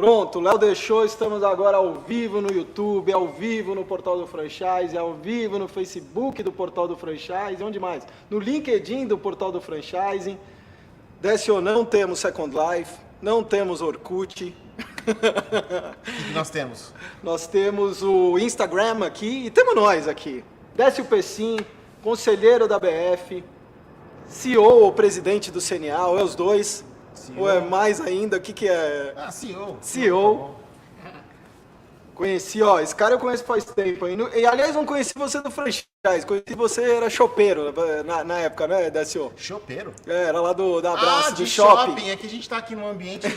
Pronto, o Léo deixou, estamos agora ao vivo no YouTube, ao vivo no Portal do Franchise, ao vivo no Facebook do Portal do Franchise, onde mais? No LinkedIn do Portal do Franchise. Décio, não temos Second Life, não temos Orkut. O que nós temos? Nós temos o Instagram aqui e temos nós aqui. Décio Pessim, conselheiro da BF, CEO ou presidente do CNA, ou é os dois, CEO. Ou é mais ainda, o que é? CEO. CEO. Conheci, esse cara eu conheço faz tempo. E aliás, não conheci você do franchise, conheci você, era chopeiro na época, né, Décio? Chopeiro? Era lá da Abraço, de do shopping. É que a gente tá aqui num ambiente de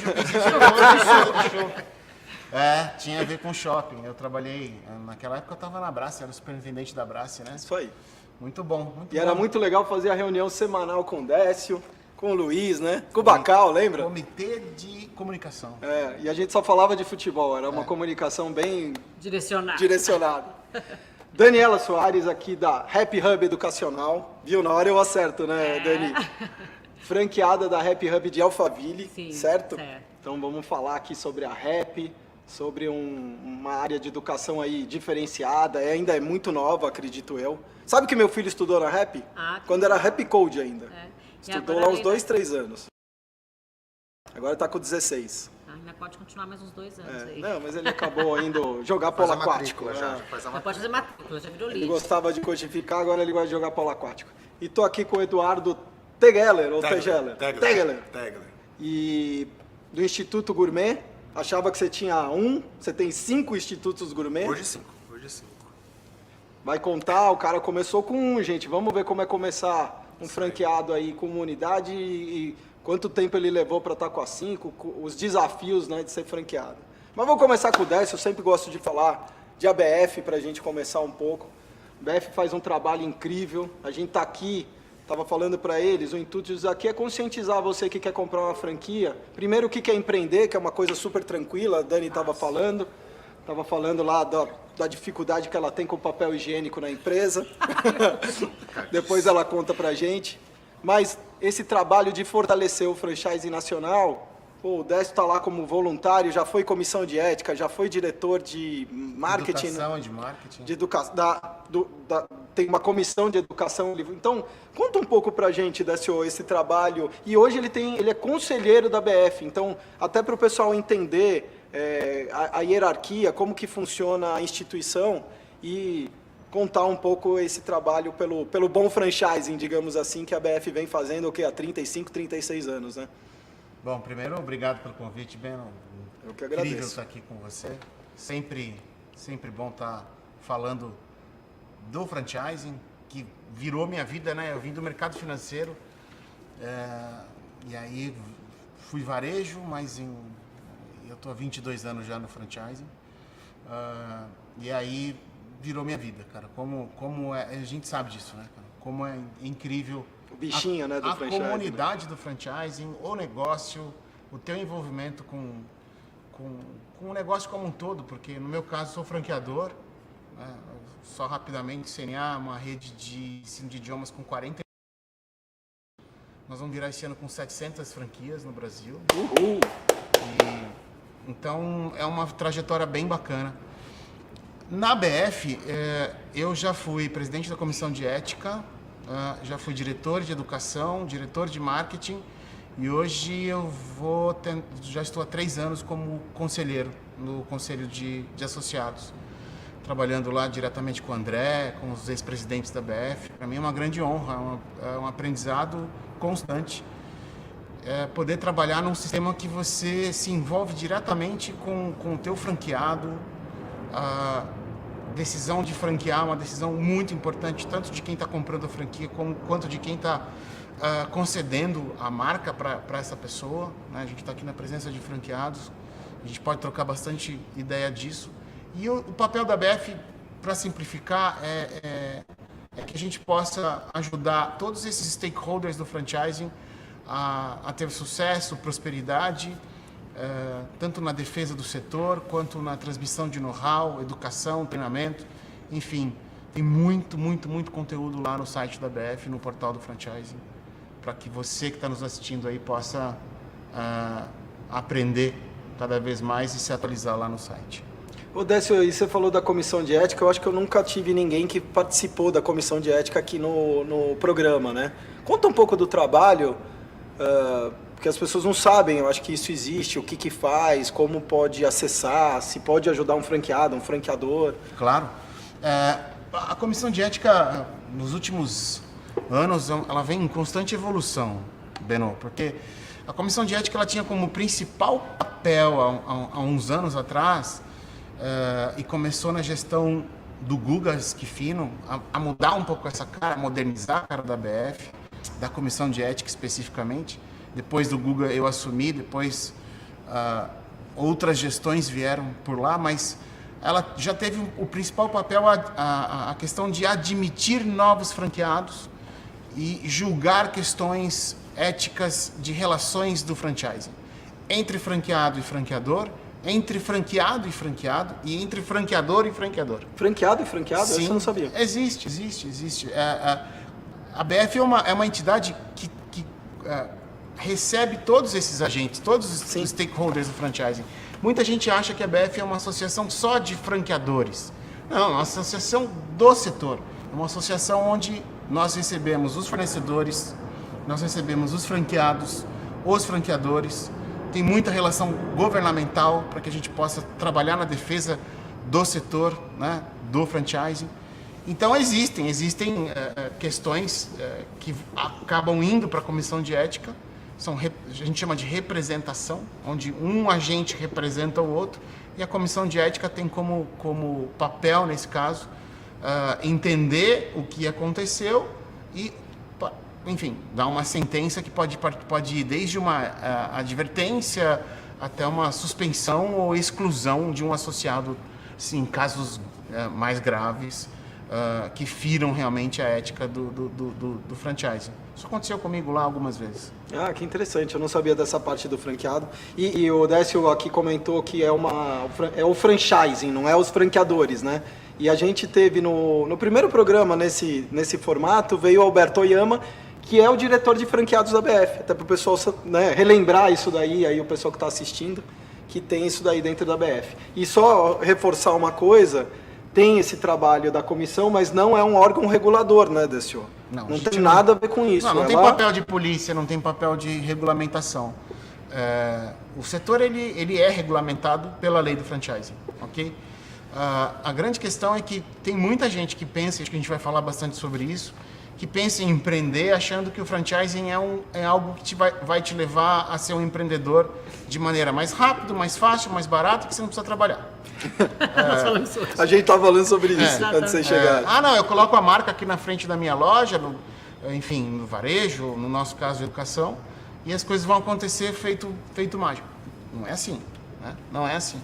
tinha a ver com shopping. Eu trabalhei, naquela época eu tava na Abraço, era o superintendente da Abraço, né? Isso aí. Muito bom, muito bom. E era muito legal fazer a reunião semanal com o Décio, com o Luiz, né? Com o Bacal, lembra? Comitê de comunicação. E a gente só falava de futebol, era uma comunicação bem direcionada. Daniela Soares, aqui da Happy Hub Educacional. Viu? Na hora eu acerto, né, Dani? Franqueada da Happy Hub de Alphaville, certo? Então vamos falar aqui sobre a Happy, sobre uma área de educação aí diferenciada, ainda é muito nova, acredito eu. Sabe que meu filho estudou na Happy? Quando era Happy Code ainda. Estudou lá uns 2, 3 anos. Agora está com 16. Ainda pode continuar mais uns 2 anos aí. Não, mas ele acabou indo jogar polo aquático. Pode fazer matrícula, já virou Ele livre. gostava de codificar, agora ele gosta de jogar polo aquático. E tô aqui com o Eduardo Tegeler, ou Tegeler. Tegeler. E do Instituto Gourmet. Achava que você tinha você tem 5 institutos gourmet. Hoje 5. Vai contar, o cara começou com gente. Vamos ver como é começar um franqueado aí com unidade e quanto tempo ele levou para estar com a 5, os desafios, né, de ser franqueado. Mas vou começar com o Décio, eu sempre gosto de falar de ABF para a gente começar um pouco. A ABF faz um trabalho incrível, a gente está aqui, estava falando para eles, o intuito aqui é conscientizar você que quer comprar uma franquia. Primeiro, o que quer empreender, que é uma coisa super tranquila, a Dani estava falando lá da dificuldade que ela tem com o papel higiênico na empresa. Depois ela conta pra gente. Mas esse trabalho de fortalecer o franchise nacional, o Décio está lá como voluntário, já foi comissão de ética, já foi diretor de marketing. Educação e de marketing. Tem uma comissão de educação. Então, conta um pouco pra gente, Décio, esse trabalho. E hoje ele é conselheiro da BF, então, até para o pessoal entender a hierarquia, como que funciona a instituição e contar um pouco esse trabalho pelo bom franchising, digamos assim, que a BF vem fazendo há 35, 36 anos, né? Bom, primeiro, obrigado pelo convite, Ben. Eu que agradeço. Incrível estar aqui com você. Sempre bom estar falando do franchising, que virou minha vida, né? Eu vim do mercado financeiro, e aí fui varejo, mas eu estou há 22 anos já no franchising, e aí virou minha vida, cara. A gente sabe disso, né, cara? Como é incrível o bichinho, né, do franchising. A comunidade do franchising, o negócio, o teu envolvimento com o negócio como um todo, porque no meu caso sou franqueador, né? Só rapidamente, CNA, uma rede de ensino de idiomas com 40. Nós vamos virar esse ano com 700 franquias no Brasil. Uhul! Então, é uma trajetória bem bacana. Na BF, eu já fui presidente da comissão de ética, já fui diretor de educação, diretor de marketing, e hoje já estou há 3 anos como conselheiro no conselho de associados, trabalhando lá diretamente com o André, com os ex-presidentes da BF. Para mim é uma grande honra, é um aprendizado constante. Poder trabalhar num sistema que você se envolve diretamente com o teu franqueado. A decisão de franquear é uma decisão muito importante, tanto de quem está comprando a franquia quanto de quem está concedendo a marca para essa pessoa, né? A gente está aqui na presença de franqueados, a gente pode trocar bastante ideia disso. E o papel da BF, para simplificar, é que a gente possa ajudar todos esses stakeholders do franchising a ter sucesso, prosperidade, tanto na defesa do setor, quanto na transmissão de know-how, educação, treinamento, enfim. Tem muito conteúdo lá no site da BF, no portal do franchising, para que você que está nos assistindo aí possa aprender, cada vez mais e se atualizar lá no site. Ô Décio, e você falou da comissão de ética, eu acho que eu nunca tive ninguém que participou da comissão de ética aqui no programa, né? Conta um pouco do trabalho, porque as pessoas não sabem, eu acho que isso existe, o que faz, como pode acessar, se pode ajudar um franqueado, um franqueador. Claro. A comissão de ética, nos últimos anos, ela vem em constante evolução, Beno, porque a comissão de ética ela tinha como principal papel, há uns anos atrás, e começou na gestão do Guga Schifino, a mudar um pouco essa cara, modernizar a cara da ABF, da comissão de ética especificamente. Depois do Guga eu assumi, depois outras gestões vieram por lá, mas ela já teve o principal papel, a questão de admitir novos franqueados e julgar questões éticas de relações do franchising, entre franqueado e franqueador, entre franqueado e franqueado e entre franqueador e franqueador. Franqueado e franqueado? Sim, isso eu não sabia. Existe. A BF é uma entidade que recebe todos esses agentes, todos os stakeholders do franchising. Muita gente acha que a BF é uma associação só de franqueadores. Não, é uma associação do setor. É uma associação onde nós recebemos os fornecedores, nós recebemos os franqueados, os franqueadores. Tem muita relação governamental para que a gente possa trabalhar na defesa do setor, né, do franchising. Então existem questões que acabam indo para a comissão de ética, a gente chama de representação, onde um agente representa o outro, e a comissão de ética tem como papel, nesse caso, entender o que aconteceu e, enfim, dar uma sentença que pode ir desde uma advertência até uma suspensão ou exclusão de um associado, em casos mais graves, que firam realmente a ética do franchising. Isso aconteceu comigo lá algumas vezes. Ah, que interessante, eu não sabia dessa parte do franqueado. E o Décio aqui comentou que é o franchising, não é os franqueadores, né? E a gente teve no primeiro programa, nesse formato, veio o Alberto Oyama, que é o diretor de franqueados da BF, até para o pessoal, né, relembrar isso daí, aí o pessoal que está assistindo, que tem isso daí dentro da BF. E só reforçar uma coisa, tem esse trabalho da comissão, mas não é um órgão regulador, né, Décio? Não tem nada a ver com isso. Não tem papel de polícia, não tem papel de regulamentação. O setor ele é regulamentado pela lei do franchising, ok? A grande questão é que tem muita gente que pensa, acho que a gente vai falar bastante sobre isso, que pensa em empreender achando que o franchising é algo que vai te levar a ser um empreendedor de maneira mais rápida, mais fácil, mais barata, que você não precisa trabalhar. A gente estava falando sobre isso antes de você chegar. Não, eu coloco a marca aqui na frente da minha loja, no varejo, no nosso caso, educação, e as coisas vão acontecer feito mágico. Não é assim, né? Não é assim.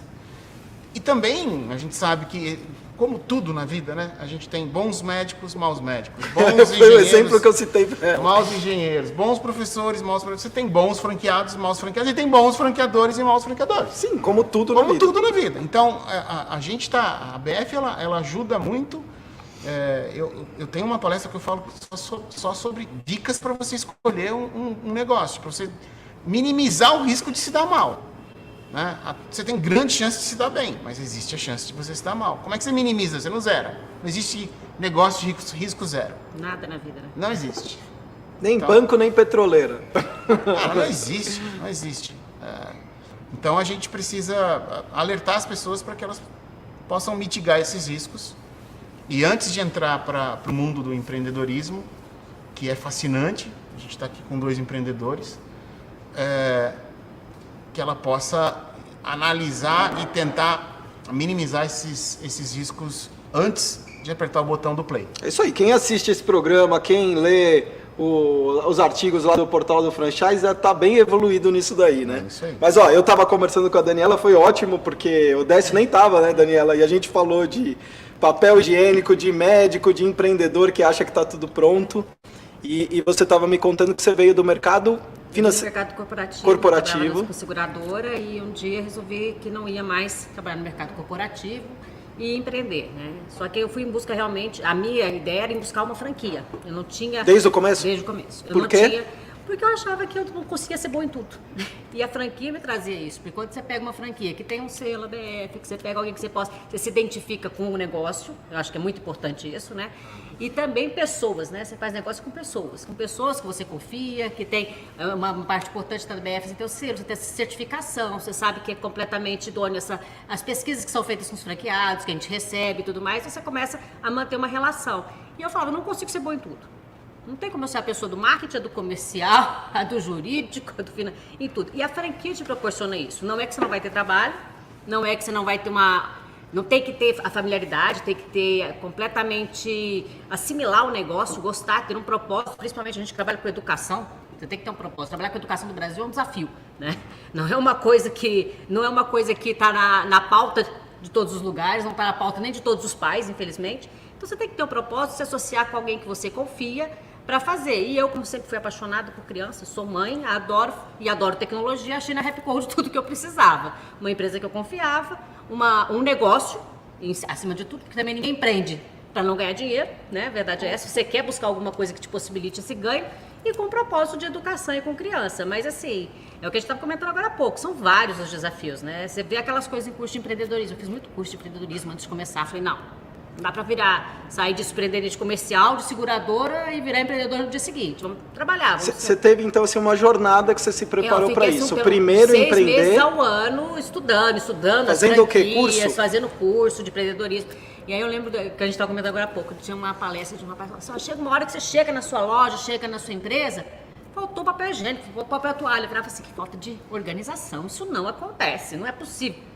E também a gente sabe que, como tudo na vida, né? A gente tem bons médicos, maus médicos, bons engenheiros. Foi o exemplo que eu citei. Maus engenheiros, bons professores, maus professores. Você tem bons franqueados, maus franqueados, e tem bons franqueadores e maus franqueadores. Sim, como tudo na vida. Como tudo na vida. Então, a BF, ela ajuda muito. Eu tenho uma palestra que eu falo só sobre dicas para você escolher um negócio, para você minimizar o risco de se dar mal. Né? Você tem grande chance de se dar bem, mas existe a chance de você se dar mal. Como é que você minimiza? Você não zera. Não existe negócio de risco zero. Nada na vida, né? Não existe. Nem banco, nem petroleira. Não existe. Então a gente precisa alertar as pessoas para que elas possam mitigar esses riscos. E antes de entrar para o mundo do empreendedorismo, que é fascinante, a gente está aqui com 2 empreendedores, que ela possa analisar e tentar minimizar esses riscos antes de apertar o botão do play. É isso aí. Quem assiste esse programa, quem lê os artigos lá do portal do franchise, já está bem evoluído nisso daí, né? É isso aí. Mas, eu estava conversando com a Daniela, foi ótimo, porque o Décio nem estava, né, Daniela? E a gente falou de papel higiênico, de médico, de empreendedor que acha que está tudo pronto. E você estava me contando que você veio do mercado financeiro. Mercado corporativo. Com seguradora, e um dia resolvi que não ia mais trabalhar no mercado corporativo e empreender, né? Só que eu fui em busca realmente, a minha ideia era em buscar uma franquia. Eu não tinha... Desde o começo? Desde o começo. Por quê? Porque eu achava que eu não conseguia ser bom em tudo. E a franquia me trazia isso. Porque quando você pega uma franquia que tem um selo ABF, que você pega alguém que você se identifica com o negócio, eu acho que é muito importante isso, né? E também pessoas, né? Você faz negócio com pessoas que você confia, que tem uma parte importante da ABF, você tem o selo, você tem essa certificação, você sabe que é completamente idôneo as pesquisas que são feitas com os franqueados, que a gente recebe e tudo mais, você começa a manter uma relação. E eu falava, não consigo ser bom em tudo. Não tem como eu ser a pessoa do marketing, a do comercial, a do jurídico, a do financeiro, em tudo. E a franquia te proporciona isso. Não é que você não vai ter trabalho, não é que você não vai ter não tem que ter a familiaridade, tem que ter completamente, assimilar o negócio, gostar, ter um propósito. Principalmente a gente trabalha com educação, você tem que ter um propósito. Trabalhar com educação no Brasil é um desafio, né? Não é uma coisa que está na pauta de todos os lugares, não está na pauta nem de todos os pais, infelizmente. Então você tem que ter um propósito, se associar com alguém que você confia, para fazer. E eu, como sempre fui apaixonada por criança, sou mãe, adoro tecnologia, achei na Happy Code tudo que eu precisava. Uma empresa que eu confiava, um negócio, acima de tudo, porque também ninguém empreende para não ganhar dinheiro, né? A verdade é essa. Você quer buscar alguma coisa que te possibilite esse ganho e com propósito de educação e com criança. Mas assim, é o que a gente estava comentando agora há pouco, são vários os desafios, né? Você vê aquelas coisas em curso de empreendedorismo. Eu fiz muito curso de empreendedorismo antes de começar. Falei, não dá para sair de empreendedor comercial, de seguradora e virar empreendedor no dia seguinte. Vamos trabalhar. Você teve, então, assim, uma jornada que você se preparou para isso. Primeiro, 6 empreender... 6 meses ao ano, estudando. Fazendo o quê? Curso? Fazendo curso de empreendedorismo. E aí eu lembro que a gente estava comentando agora há pouco, tinha uma palestra de uma pessoa assim, chega uma hora que você chega na sua loja, chega na sua empresa, faltou papel higiênico, faltou papel toalha. Eu falava assim, que falta de organização. Isso não acontece, não é possível.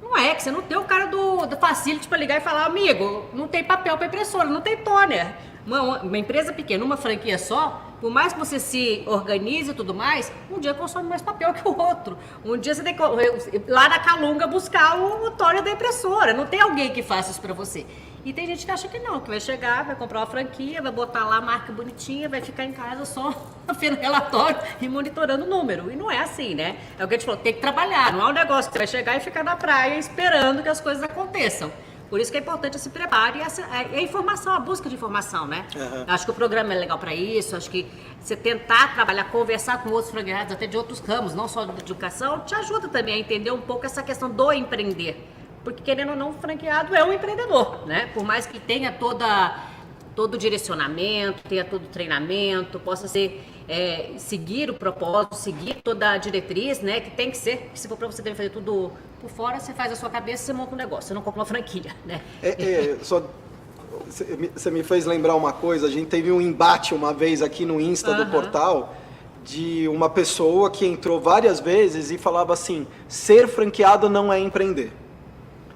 Não é, que você não tem o cara do facility para ligar e falar, amigo, não tem papel para impressora, não tem toner. Uma empresa pequena, uma franquia só, por mais que você se organize e tudo mais, um dia consome mais papel que o outro. Um dia você tem que ir lá na Calunga buscar o toner da impressora. Não tem alguém que faça isso para você. E tem gente que acha que não, que vai chegar, vai comprar uma franquia, vai botar lá a marca bonitinha, vai ficar em casa só fazendo relatório e monitorando o número. E não é assim, né? É o que a gente falou, tem que trabalhar, não é um negócio que você vai chegar e ficar na praia esperando que as coisas aconteçam. Por isso que é importante esse preparo e a informação, a busca de informação, né? Uhum. Acho que o programa é legal para isso, acho que você tentar trabalhar, conversar com outros franqueados, até de outros ramos, não só de educação, te ajuda também a entender um pouco essa questão do empreender. Porque, querendo ou não, o franqueado é um empreendedor, né? Por mais que tenha todo o direcionamento, tenha todo o treinamento, possa seguir o propósito, seguir toda a diretriz, né? Que tem que ser, que se for para você fazer tudo por fora, você faz a sua cabeça e você monta um negócio, você não compra uma franquia, né? Você me fez lembrar uma coisa, a gente teve um embate uma vez aqui no Insta do portal, de uma pessoa que entrou várias vezes e falava assim, ser franqueado não é empreender.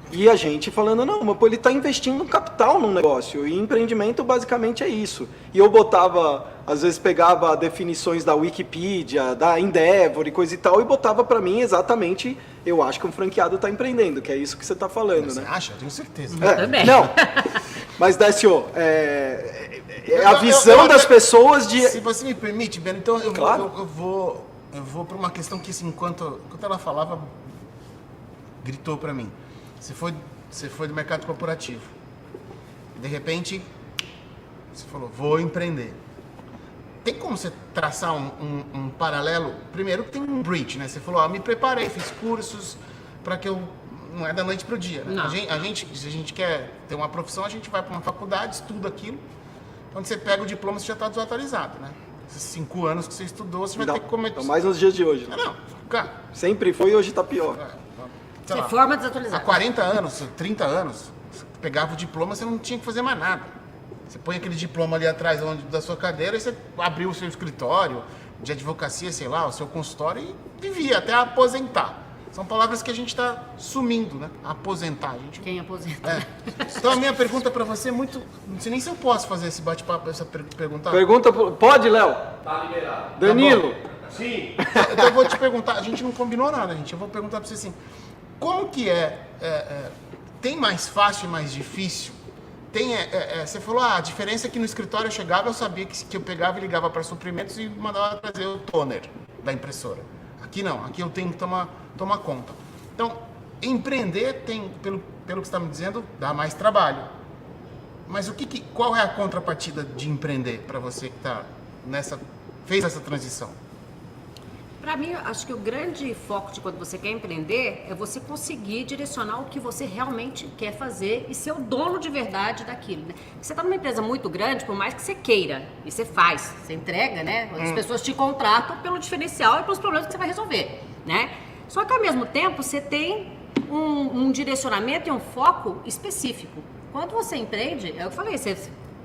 E a gente falando, não, mas pô, ele está investindo capital num negócio, e empreendimento basicamente é isso. E eu botava, às vezes pegava definições da Wikipedia, da Endeavor e coisa e tal, e botava para mim exatamente, eu acho que um franqueado está empreendendo, que é isso que você está falando, você né? Você acha? Eu tenho certeza. Também. Não, mas Décio, a visão das pessoas de... Se você me permite, Beno, então Claro. eu vou para uma questão que, assim, enquanto ela falava, gritou para mim. Você foi do mercado corporativo. De repente, você falou, vou empreender. Tem como você traçar um paralelo? Primeiro tem um bridge, né? Você falou, me preparei, fiz cursos para que eu... Não é da noite para o dia, né? A gente, se a gente quer ter uma profissão, a gente vai para uma faculdade, estuda aquilo. Quando você pega o diploma, você já está desatualizado, né? Esses 5 anos que você estudou, você vai ter que cometer... Mais nos dias de hoje. Né? Não, cara... Sempre foi e hoje está pior. Você forma desatualizada. Há 40 anos, 30 anos, você pegava o diploma, você não tinha que fazer mais nada. Você põe aquele diploma ali atrás da sua cadeira e você abriu o seu escritório de advocacia, sei lá, o seu consultório e vivia até aposentar. São palavras que a gente está sumindo, né? Aposentar. Quem aposenta? Então a minha pergunta para você é muito... Não sei nem se eu posso fazer esse bate-papo, essa pergunta. Pode, Léo? Tá liberado. Danilo? Tá Sim. Então eu vou te perguntar, a gente não combinou nada, gente. Eu vou perguntar para você assim, como que tem mais fácil e mais difícil? Você falou, a diferença é que no escritório eu chegava, eu sabia que eu pegava e ligava para suprimentos e mandava trazer o toner da impressora. Aqui não, aqui eu tenho que tomar conta. Então, empreender tem, pelo que você está me dizendo, dá mais trabalho. Mas qual é a contrapartida de empreender para você que fez essa transição? Para mim, acho que o grande foco de quando você quer empreender é você conseguir direcionar o que você realmente quer fazer e ser o dono de verdade daquilo, né? Você está numa empresa muito grande, por mais que você queira, e você faz, você entrega, né? As pessoas te contratam pelo diferencial e pelos problemas que você vai resolver, né? Só que ao mesmo tempo você tem um direcionamento e um foco específico. Quando você empreende, é o que eu falei,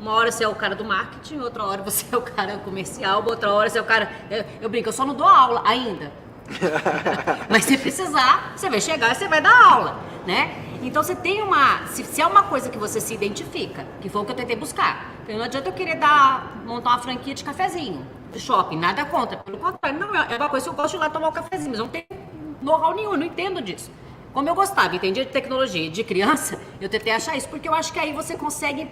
uma hora você é o cara do marketing, outra hora você é o cara comercial, outra hora você é o cara... Eu brinco, eu só não dou aula ainda. Mas se precisar, você vai chegar e você vai dar aula, né? Então você tem se é uma coisa que você se identifica, que foi o que eu tentei buscar. Então, não adianta eu querer montar uma franquia de cafezinho, de shopping, nada contra. Pelo contrário, não, é uma coisa que eu gosto de ir lá tomar um cafezinho, mas eu não tenho know-how nenhum, não entendo disso. Como eu gostava, entendia de tecnologia de criança, eu tentei achar isso, porque eu acho que aí você consegue,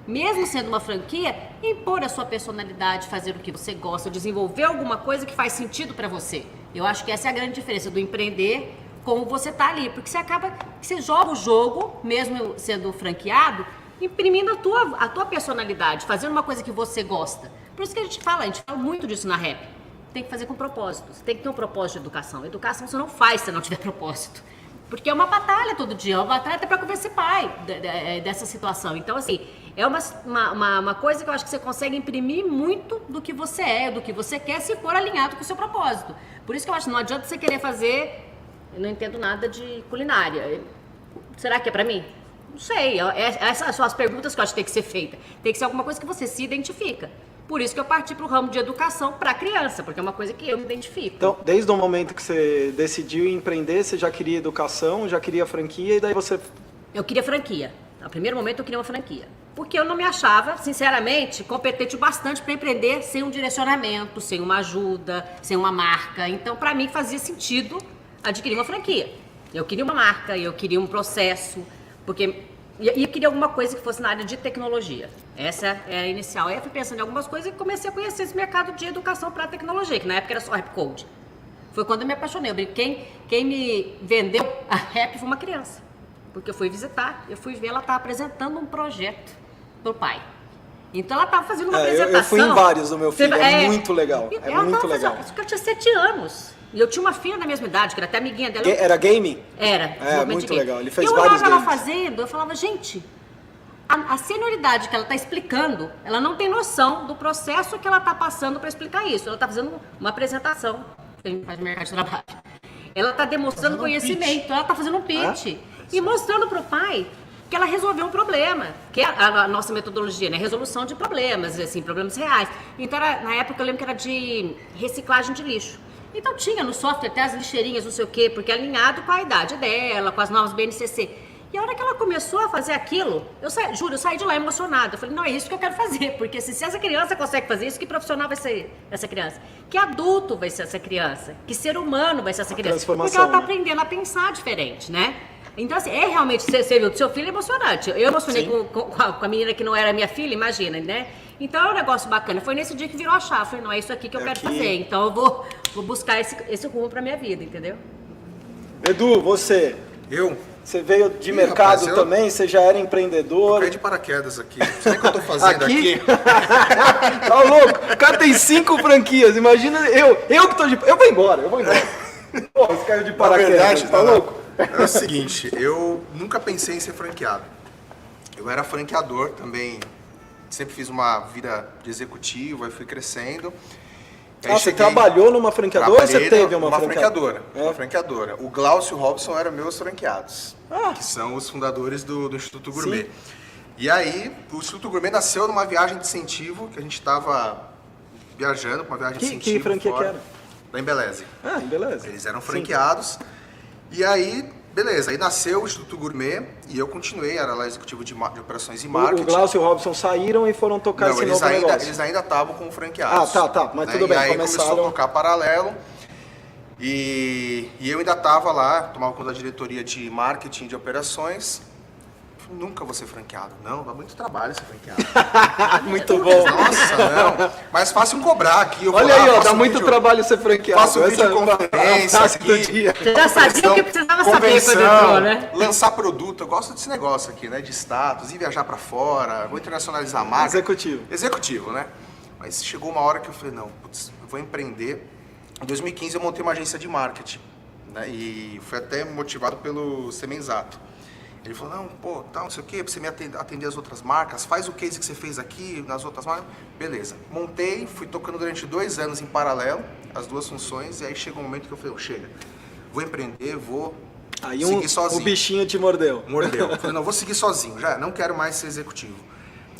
mesmo sendo uma franquia, impor a sua personalidade, fazer o que você gosta, desenvolver alguma coisa que faz sentido para você. Eu acho que essa é a grande diferença do empreender com você tá ali, porque você joga o jogo, mesmo sendo franqueado, imprimindo a tua personalidade, fazendo uma coisa que você gosta. Por isso que a gente fala muito disso na Rap. Tem que fazer com propósito, você tem que ter um propósito de educação. Educação você não faz se não tiver propósito. Porque é uma batalha todo dia, é uma batalha até para convencer pai dessa situação. Então, assim, é uma coisa que eu acho que você consegue imprimir muito do que você é, do que você quer, se for alinhado com o seu propósito. Por isso que eu acho que não adianta você querer fazer... Eu não entendo nada de culinária. Será que é para mim? Não sei. Essas são as perguntas que eu acho que tem que ser feita. Tem que ser alguma coisa que você se identifica. Por isso que eu parti para o ramo de educação para criança, porque é uma coisa que eu me identifico. Então, desde o momento que você decidiu empreender, você já queria educação, já queria franquia, e daí você... Eu queria franquia. No primeiro momento eu queria uma franquia. Porque eu não me achava, sinceramente, competente o bastante para empreender sem um direcionamento, sem uma ajuda, sem uma marca. Então, para mim, fazia sentido adquirir uma franquia. Eu queria uma marca, eu queria um processo, porque... E eu queria alguma coisa que fosse na área de tecnologia. Essa é a inicial. Aí eu fui pensando em algumas coisas e comecei a conhecer esse mercado de educação para tecnologia, que na época era só Rap Code. Foi quando eu me apaixonei. Quem me vendeu a Rap foi uma criança. Porque eu fui visitar, eu fui ver, ela estava apresentando um projeto pro pai. Então ela estava fazendo uma apresentação. Eu fui em vários do meu filho, é muito legal. É muito legal. Ela tinha 7 anos. E eu tinha uma filha da mesma idade, que era até amiguinha dela. Era game? Era. É, muito legal. Ele fez vários vários games. Eu olhava ela fazendo, eu falava, gente, a senioridade que ela está explicando, ela não tem noção do processo que ela está passando para explicar isso. Ela está fazendo uma apresentação, que a gente faz no mercado de trabalho. Ela está demonstrando conhecimento, ela está fazendo um pitch. E mostrando para o pai que ela resolveu um problema, que é a nossa metodologia, né? Resolução de problemas, assim, problemas reais. Então, na época, eu lembro que era de reciclagem de lixo. Então tinha no software até as lixeirinhas, não sei o quê, porque é alinhado com a idade dela, com as novas BNCC. E a hora que ela começou a fazer aquilo, eu saí de lá emocionada. Eu falei, não, é isso que eu quero fazer, porque se essa criança consegue fazer isso, que profissional vai ser essa criança? Que adulto vai ser essa criança? Que ser humano vai ser essa criança? Porque ela está aprendendo a pensar diferente, né? Então, assim, é realmente, você viu, do seu filho é emocionante. Eu emocionei com a menina que não era minha filha, imagina, né? Então é um negócio bacana. Foi nesse dia que virou a chave. Eu falei, não, é isso aqui que eu quero fazer. Então eu vou buscar esse rumo pra minha vida, entendeu? Edu, você? Você veio de mercado rapaz, também? Você já era empreendedor? Eu caí de paraquedas aqui. Não sei o que eu tô fazendo aqui. Tá louco? O cara tem 5 franquias. Imagina eu que tô de... Eu vou embora. Pô, você caiu de paraquedas. Verdade, tá louco? É o seguinte, eu nunca pensei em ser franqueado. Eu era franqueador também. Sempre fiz uma vida de executivo, aí fui crescendo. Aí você trabalhou numa franqueadora ou você teve uma franqueadora? Uma franqueadora. O Glaucio e o Robson eram meus franqueados, que são os fundadores do Instituto Gourmet. Sim. E aí, o Instituto Gourmet nasceu numa viagem de incentivo, que a gente estava viajando, uma viagem de incentivo. Que franquia que era? Lá em Beleze. Em Beleze. Eles eram franqueados. Sim. E aí... Beleza, aí nasceu o Instituto Gourmet e eu continuei, era lá executivo de operações e marketing. O Glaucio e o Robson saíram e foram tocar esse novo negócio. Eles ainda estavam com franqueados. Tá, mas tudo bem, e aí começou a tocar paralelo e eu ainda estava lá, tomava conta da diretoria de marketing de operações. Nunca vou ser franqueado. Não, dá muito trabalho ser franqueado. Muito bom. Nossa, não. Mais fácil cobrar aqui. Olha aí, ó, dá muito trabalho ser franqueado. Faço videoconferência aqui. Você já sabia o que precisava saber quando entrou, né? Lançar produto. Eu gosto desse negócio aqui, né? De status, ir viajar pra fora, vou internacionalizar a marca. Executivo. Executivo, né? Mas chegou uma hora que eu falei, não, putz, eu vou empreender Em 2015 eu montei uma agência de marketing, né? E foi até motivado pelo Semenzato. Ele falou, não, pô, tal, não sei o quê, pra você me atender as outras marcas, faz o case que você fez aqui nas outras marcas. Beleza. Montei, fui tocando durante 2 anos em paralelo, as duas funções, e aí chegou um momento que eu falei, chega, vou empreender, vou Aí seguir sozinho. o bichinho te mordeu. Mordeu. Eu falei, não, vou seguir sozinho, já não quero mais ser executivo.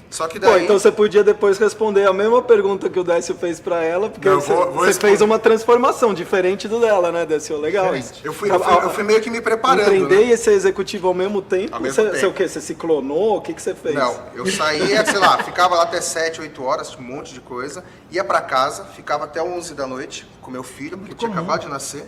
Só que Pô, daí... então você podia depois responder a mesma pergunta que o Décio fez pra ela, porque Não, você, vou você responder. fez uma transformação diferente do dela, né, Décio? Legal Diferente. isso. Eu fui meio que me preparando, Empreender né? e ser executivo ao mesmo tempo? Ao mesmo Você tempo. o quê? Você se clonou? O que você fez? Não, eu saía, sei lá, ficava lá até 7, 8 horas, um monte de coisa, ia pra casa, ficava até 11 da noite com meu filho, porque tinha acabado de nascer.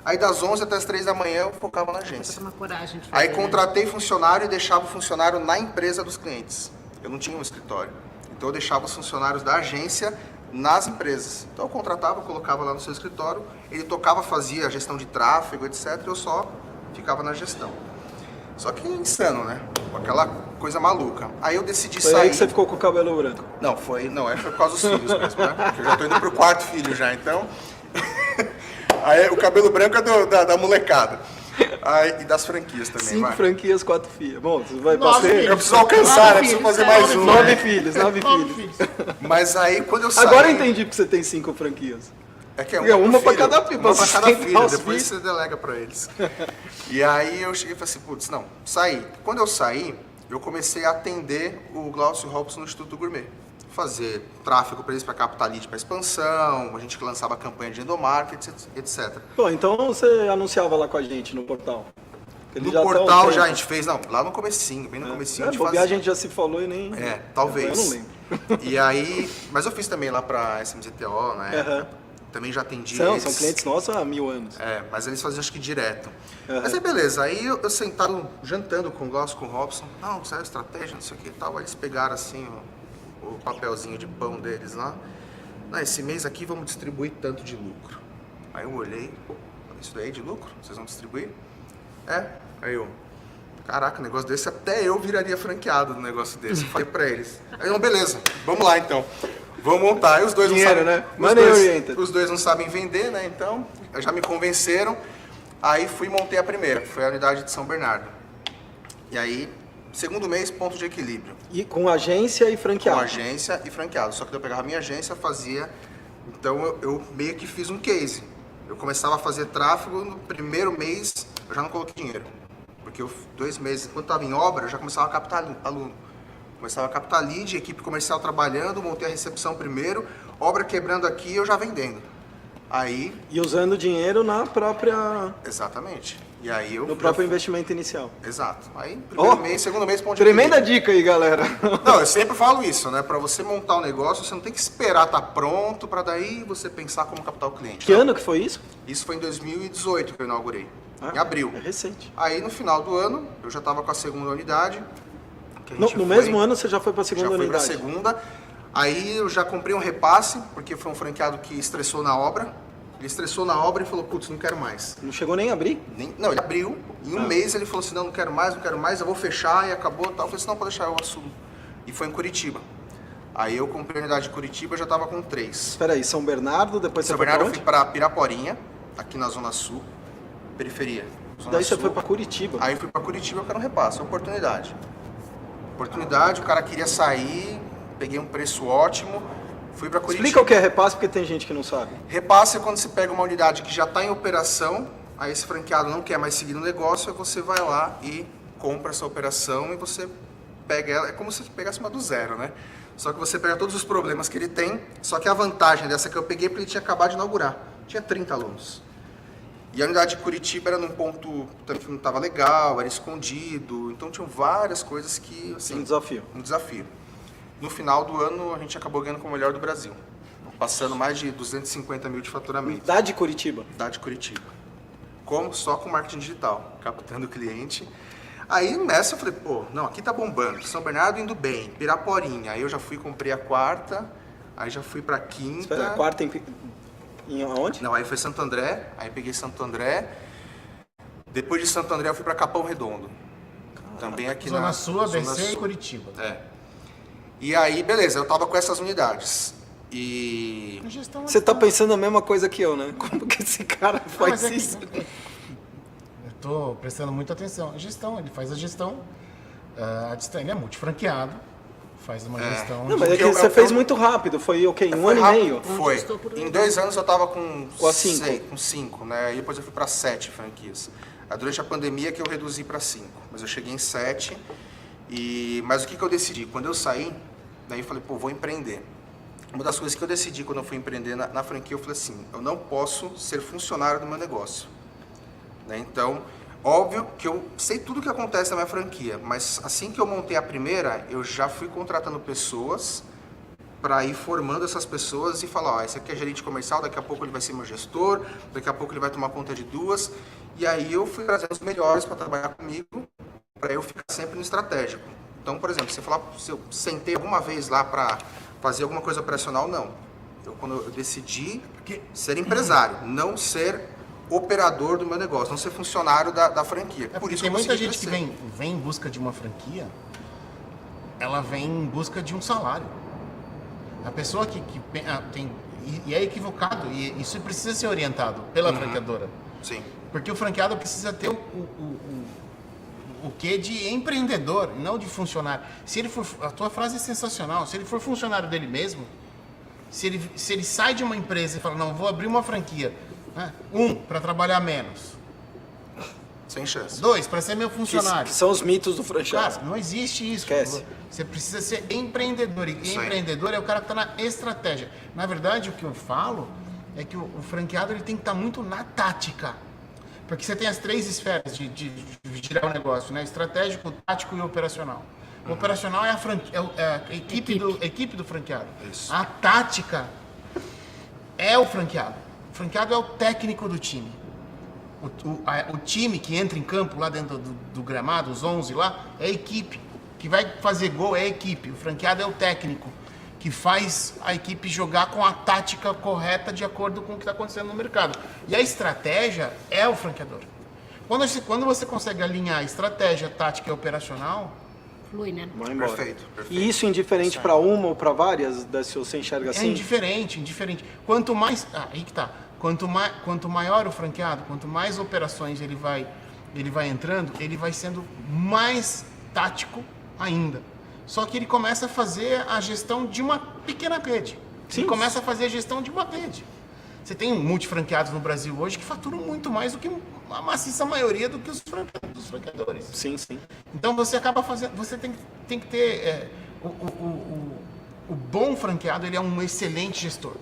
Aí das 11 até as 3 da manhã eu focava na agência. Essa é uma coragem de fazer, Aí contratei funcionário e deixava o funcionário na empresa dos clientes. Eu não tinha um escritório. Então eu deixava os funcionários da agência nas empresas. Então eu contratava, colocava lá no seu escritório, ele tocava, fazia a gestão de tráfego, etc. Eu só ficava na gestão. Só que insano, né? Aquela coisa maluca. Aí eu decidi Foi sair. aí que você ficou com o cabelo branco. Não, foi por causa dos filhos mesmo, né? Porque eu já tô indo pro 4º filho já, então. Aí o cabelo branco é da molecada. Aí, e das franquias também, 5 vai. franquias, 4 filhos. Bom, você vai 9 passar. filhos. Eu preciso alcançar, né? Preciso fazer mais um. 9 né? filhos, 9 9 filhos. filhos. Mas aí quando eu saí. Agora eu entendi porque você tem 5 franquias. É que é Porque uma pro pra filho, cada filho, uma pra pra cada sustentar filho, os depois filhos. você delega pra eles. E aí eu cheguei e falei assim, putz, não, saí. Quando eu saí, eu comecei a atender o Glaucio Robson no Instituto Gourmet. Fazer tráfego para eles para captar lead para expansão, a gente lançava campanha de endomarketing, etc. Bom, então você anunciava lá com a gente no portal. Ele No já tá há um portal tempo. já a gente fez, não, lá no comecinho, bem no comecinho a gente bobear, fazia. a gente já se falou e nem... É, talvez. Eu não lembro. E aí, mas eu fiz também lá para SMZTO, né? Aham. Também já atendi São eles. clientes nossos há 1000 anos. É, mas eles faziam acho que direto. Aham. Mas aí beleza, aí eu sentado, jantando com o Glaucio, com o Robson, não, saiu estratégia, não sei o que e tal, aí eles pegaram assim o papelzinho de pão deles lá, não, esse mês aqui vamos distribuir tanto de lucro. Aí eu olhei, isso daí é de lucro? Vocês vão distribuir? É, aí eu, caraca, um negócio desse, até eu viraria franqueado do negócio desse, eu falei pra eles. Aí eu, beleza, vamos lá então. Vamos montar. E os dois Dinheiro, não sabem, né? Money os oriented. dois, os dois não sabem vender, né? Então, já me convenceram. Aí fui e montei a primeira, que foi a unidade de São Bernardo. E aí, segundo mês, ponto de equilíbrio. E com agência e Com franqueado. agência e franqueado. Só que eu pegava a minha agência, fazia... Então, eu meio que fiz um case. Eu começava a fazer tráfego, no primeiro mês, eu já não coloquei dinheiro. Porque 2 meses, enquanto estava em obra, eu já começava a captar aluno. Começava a captar lead, equipe comercial trabalhando, montei a recepção primeiro, obra quebrando aqui, eu já vendendo. Aí, E usando dinheiro na própria... exatamente. E aí eu... no próprio investimento inicial. Exato. Aí, primeiro Ó, mês, segundo mês, ponto de Tremenda equilíbrio. dica aí, galera. Não, eu sempre falo isso, né? Pra você montar um negócio, você não tem que esperar estar pronto pra daí você pensar como captar o cliente. Que Não. ano que foi isso? Isso foi em 2018 que eu inaugurei, em Ah, abril. É recente. Aí, no final do ano, eu já estava com a segunda unidade. que a No gente mesmo ano você já foi para a Já segunda fui pra unidade? segunda. Aí eu já comprei um repasse, porque foi um franqueado que estressou na obra. Ele estressou na obra e falou, putz, não quero mais. Não chegou nem a abrir? Não, ele abriu, em um mês ele falou assim, não quero mais, eu vou fechar, e acabou, tal. Eu falei assim, não, pode deixar, eu assumo. E foi em Curitiba. Aí eu comprei a unidade de Curitiba, já estava com 3. Espera aí, São Bernardo, depois São você foi Bernardo pra eu onde? fui para Piraporinha, aqui na Zona Sul, periferia. Zona Daí você Sul. foi para Curitiba. Aí eu fui para Curitiba, eu quero um repasse, oportunidade. Oportunidade, o cara queria sair, peguei um preço ótimo, fui para Curitiba. Explica o que é repasse, porque tem gente que não sabe. Repasse é quando você pega uma unidade que já está em operação, aí esse franqueado não quer mais seguir no negócio, aí você vai lá e compra essa operação e você pega ela, é como se você pegasse uma do zero, né? Só que você pega todos os problemas que ele tem, só que a vantagem dessa que eu peguei é porque ele tinha acabado de inaugurar, tinha 30 alunos. E a unidade de Curitiba era num ponto também que não estava legal, era escondido, então tinham várias coisas que, assim... Um desafio. Um desafio. No final do ano, a gente acabou ganhando como o melhor do Brasil, passando mais de 250 mil de faturamento. Unidade de Curitiba. Unidade de Curitiba. Como? Só com marketing digital, captando o cliente. Aí nessa eu falei, pô, não, aqui tá bombando, São Bernardo indo bem, Piraporinha. Aí eu já fui, comprei a quarta, aí já fui pra quinta. Espera, a quarta em aonde? Não, aí foi Santo André, aí peguei Santo André. Depois de Santo André eu fui pra Capão Redondo. Também aqui Zona na Sul, ABC Zona e Sul. Curitiba. É. E aí, beleza, eu tava com essas unidades. E A gestão Você tá pensando a mesma coisa que eu, né? Como que esse cara faz mas isso? eu estou prestando muita atenção. A gestão, ele faz a gestão, ele é multifranqueado, faz uma gestão. Não, mas é que Eu- você eu- fez eu- muito rápido, foi o quê? Um foi ano rápido. e meio? Foi. gestor por Em 2 anos eu tava com Com a cinco. com 5, né? E depois eu fui para 7 franquias. Aí, durante a pandemia que eu reduzi para 5, mas eu cheguei em 7. Mas o que eu decidi? Quando eu saí, daí eu falei, pô, vou empreender. Uma das coisas que eu decidi quando eu fui empreender na franquia, eu falei assim, eu não posso ser funcionário do meu negócio. Né? Então, óbvio que eu sei tudo o que acontece na minha franquia, mas assim que eu montei a primeira, eu já fui contratando pessoas para ir formando essas pessoas e falar, ó, esse aqui é gerente comercial, daqui a pouco ele vai ser meu gestor, daqui a pouco ele vai tomar conta de 2. E aí eu fui trazendo os melhores para trabalhar comigo, para eu ficar sempre no estratégico. Então, por exemplo, se eu sentei alguma vez lá para fazer alguma coisa operacional, não. Quando eu decidi ser empresário, não ser operador do meu negócio, não ser funcionário da franquia. Por isso Tem que eu muita consegui gente que crescer. vem em busca de uma franquia, ela vem em busca de um salário. A pessoa que tem... E é equivocado, e isso precisa ser orientado pela franqueadora. Sim. Porque o franqueado precisa ter o quê de empreendedor, não de funcionário. Se ele for, a tua frase é sensacional. Se ele for funcionário dele mesmo, se ele sai de uma empresa e fala, não, vou abrir uma franquia, né? 1, para trabalhar menos. Sem chance. 2, para ser meu Que funcionário. são os mitos do franchise. Cara, não existe isso. Esquece. Você precisa ser empreendedor. E Isso aí. empreendedor é o cara que está na estratégia. Na verdade, o que eu falo é que o franqueado ele tem que estar muito na tática. Porque você tem as 3 esferas de girar o negócio, né? Estratégico, tático e operacional. O operacional é a equipe do franqueado. Isso. A tática é o franqueado. O franqueado é o técnico do time. O time que entra em campo lá dentro do gramado, os 11 lá, é a equipe. Que vai fazer gol é a equipe. O franqueado é o técnico que faz a equipe jogar com a tática correta de acordo com o que está acontecendo no mercado. E a estratégia é o franqueador. Quando você consegue alinhar estratégia, tática e operacional, Flui, né? Vai embora. Perfeito. E isso indiferente para uma ou para várias, se você enxerga é assim? indiferente. Quanto mais... aí que tá. Quanto maior o franqueado, quanto mais operações ele vai entrando, ele vai sendo mais tático ainda. Só que ele começa a fazer a gestão de uma pequena rede. Sim. Ele começa a fazer a gestão de uma rede. Você tem multifranqueados no Brasil hoje que faturam muito mais do que a maciça maioria do que os franqueadores. Sim, sim. Então você acaba fazendo... Você tem que ter... o bom franqueado, ele é um excelente gestor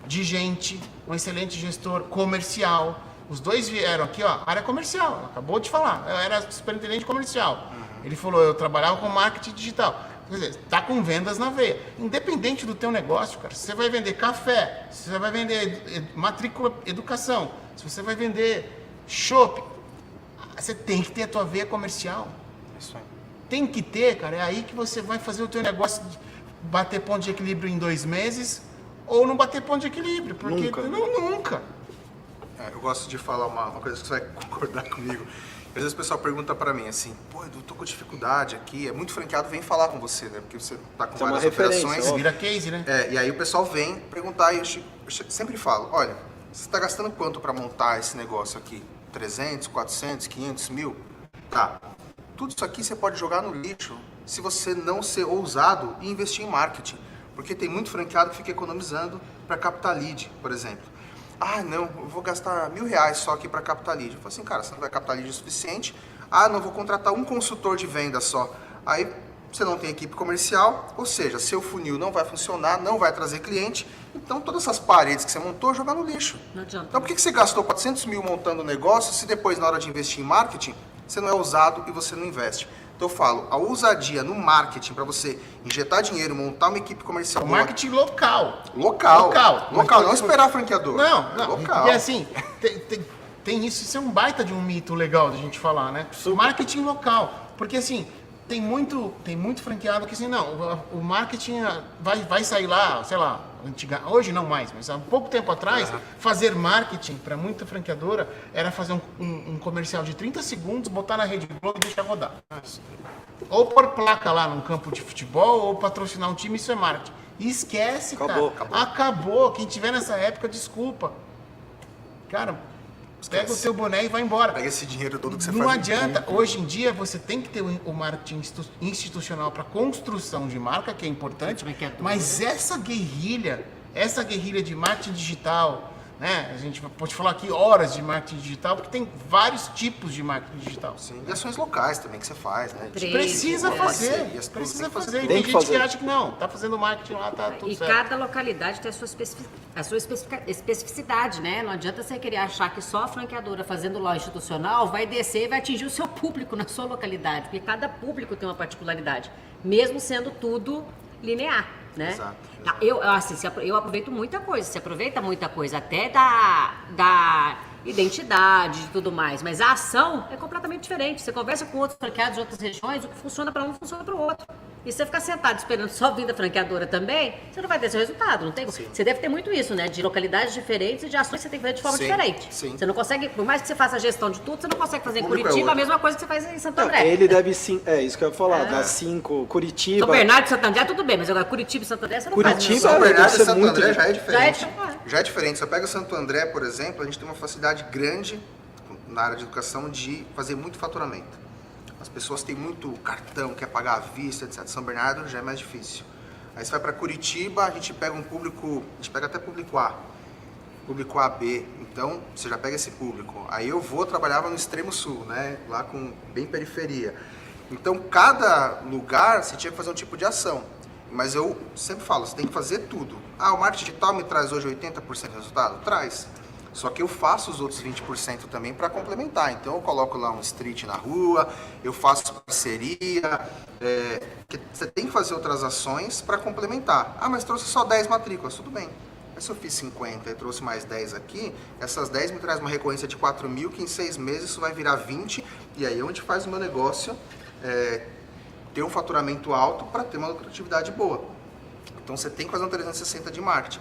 de gente, um excelente gestor comercial. Os dois vieram aqui, ó, área comercial, acabou de falar, eu era superintendente comercial. Ele falou, eu trabalhava com marketing digital. Quer dizer, tá com vendas na veia. Independente do teu negócio, cara, se você vai vender café, se você vai vender matrícula educação, se você vai vender shopping, você tem que ter a tua veia comercial. Isso aí. Tem que ter, cara, é aí que você vai fazer o teu negócio bater ponto de equilíbrio em 2 meses ou não bater ponto de equilíbrio, porque Nunca. nunca. Eu gosto de falar uma coisa que você vai concordar comigo. Às vezes o pessoal pergunta pra mim assim, pô, eu tô com dificuldade aqui, é muito franqueado, vem falar com você, né? Porque você tá com Isso é uma várias referência, operações. ó. Vira case, né? E aí o pessoal vem perguntar e eu sempre falo, olha, você está gastando quanto para montar esse negócio aqui? 300, 400, 500 mil? Tá. Tudo isso aqui você pode jogar no lixo se você não ser ousado e investir em marketing. Porque tem muito franqueado que fica economizando para captar lead, por exemplo. Ah, não, eu vou gastar R$1.000 só aqui para captar lead. Eu falo assim, cara, você não vai captar lead o suficiente. Ah, não, vou contratar um consultor de venda só. Aí você não tem equipe comercial, ou seja, seu funil não vai funcionar, não vai trazer cliente. Então todas essas paredes que você montou, jogar no lixo. Não adianta. Então por que você gastou 400 mil montando o negócio se depois na hora de investir em marketing, você não é ousado e você não investe? Então eu falo, a ousadia no marketing para você injetar dinheiro, montar uma equipe comercial O boa, marketing local. Local, Mas, não esperar franqueador. Não. Local. Porque assim, tem isso é um baita de um mito legal da gente falar, né? Marketing local. Porque assim, tem muito franqueado que assim, não, o marketing vai sair lá, sei lá, hoje não mais, mas há pouco tempo atrás, fazer marketing para muita franqueadora era fazer um comercial de 30 segundos, botar na Rede Globo e deixar rodar. Ou pôr placa lá num campo de futebol, ou patrocinar um time, isso é marketing. Esquece, Acabou. cara. Acabou. Quem tiver nessa época, desculpa. Cara, pega o teu boné e vai embora. Pega esse dinheiro todo que você Não faz. adianta. Hoje em dia, você tem que ter o marketing institucional para construção de marca, que é importante, mas essa guerrilha de marketing digital, né? A gente pode falar aqui horas de marketing digital, porque tem vários tipos de marketing digital. Sim, e ações locais também que você faz, né? Precisa fazer. parcerias, tudo Precisa tem que fazer. Tem E tem que gente que fazer. acha que não, tá fazendo marketing lá, tá tudo E certo. cada localidade tem a sua especificidade, né? Não adianta você querer achar que só a franqueadora fazendo loja institucional vai descer e vai atingir o seu público na sua localidade, porque cada público tem uma particularidade, mesmo sendo tudo linear, né? Exato, Tá, eu aproveito muita coisa, você aproveita muita coisa, até da identidade e tudo mais, mas a ação é completamente diferente. Você conversa com outros franqueados de outras regiões, o que funciona para um funciona para o outro. E se você ficar sentado esperando só vir da franqueadora também, você não vai ter seu resultado. Não tem? Você deve ter muito isso, né? De localidades diferentes e de ações que você tem que fazer de forma Sim, diferente. sim. Você não consegue, por mais que você faça a gestão de tudo, você não consegue fazer em público é Curitiba a outro. mesma coisa que você faz em Santo Não, André. ele deve sim. É isso que eu ia falar. Das 5, Curitiba. São Bernardo e Santo André, tudo bem, mas agora Curitiba e Santo André você não faz. Curitiba, São deve Bernardo ser e Santo muito André já é Já é diferente. diferente. Já é diferente. Você pega Santo André, por exemplo, a gente tem uma facilidade grande na área de educação de fazer muito faturamento. As pessoas têm muito cartão, quer pagar à vista, etc. São Bernardo já é mais difícil. Aí você vai para Curitiba, a gente pega um público, a gente pega até público A, público AB, então você já pega esse público. Aí eu trabalhava no extremo sul, né, lá com bem periferia. Então cada lugar você tinha que fazer um tipo de ação. Mas eu sempre falo, você tem que fazer tudo. Ah, o marketing digital me traz hoje 80% de resultado? Traz. Só que eu faço os outros 20% também para complementar. Então eu coloco lá um street na rua, eu faço parceria. Você tem que fazer outras ações para complementar. Ah, mas trouxe só 10 matrículas, tudo bem. Mas se eu fiz 50 e trouxe mais 10 aqui, essas 10 me traz uma recorrência de 4 mil, que em 6 meses isso vai virar 20. E aí é onde faz o meu negócio ter um faturamento alto para ter uma lucratividade boa. Então você tem que fazer um 360 de marketing.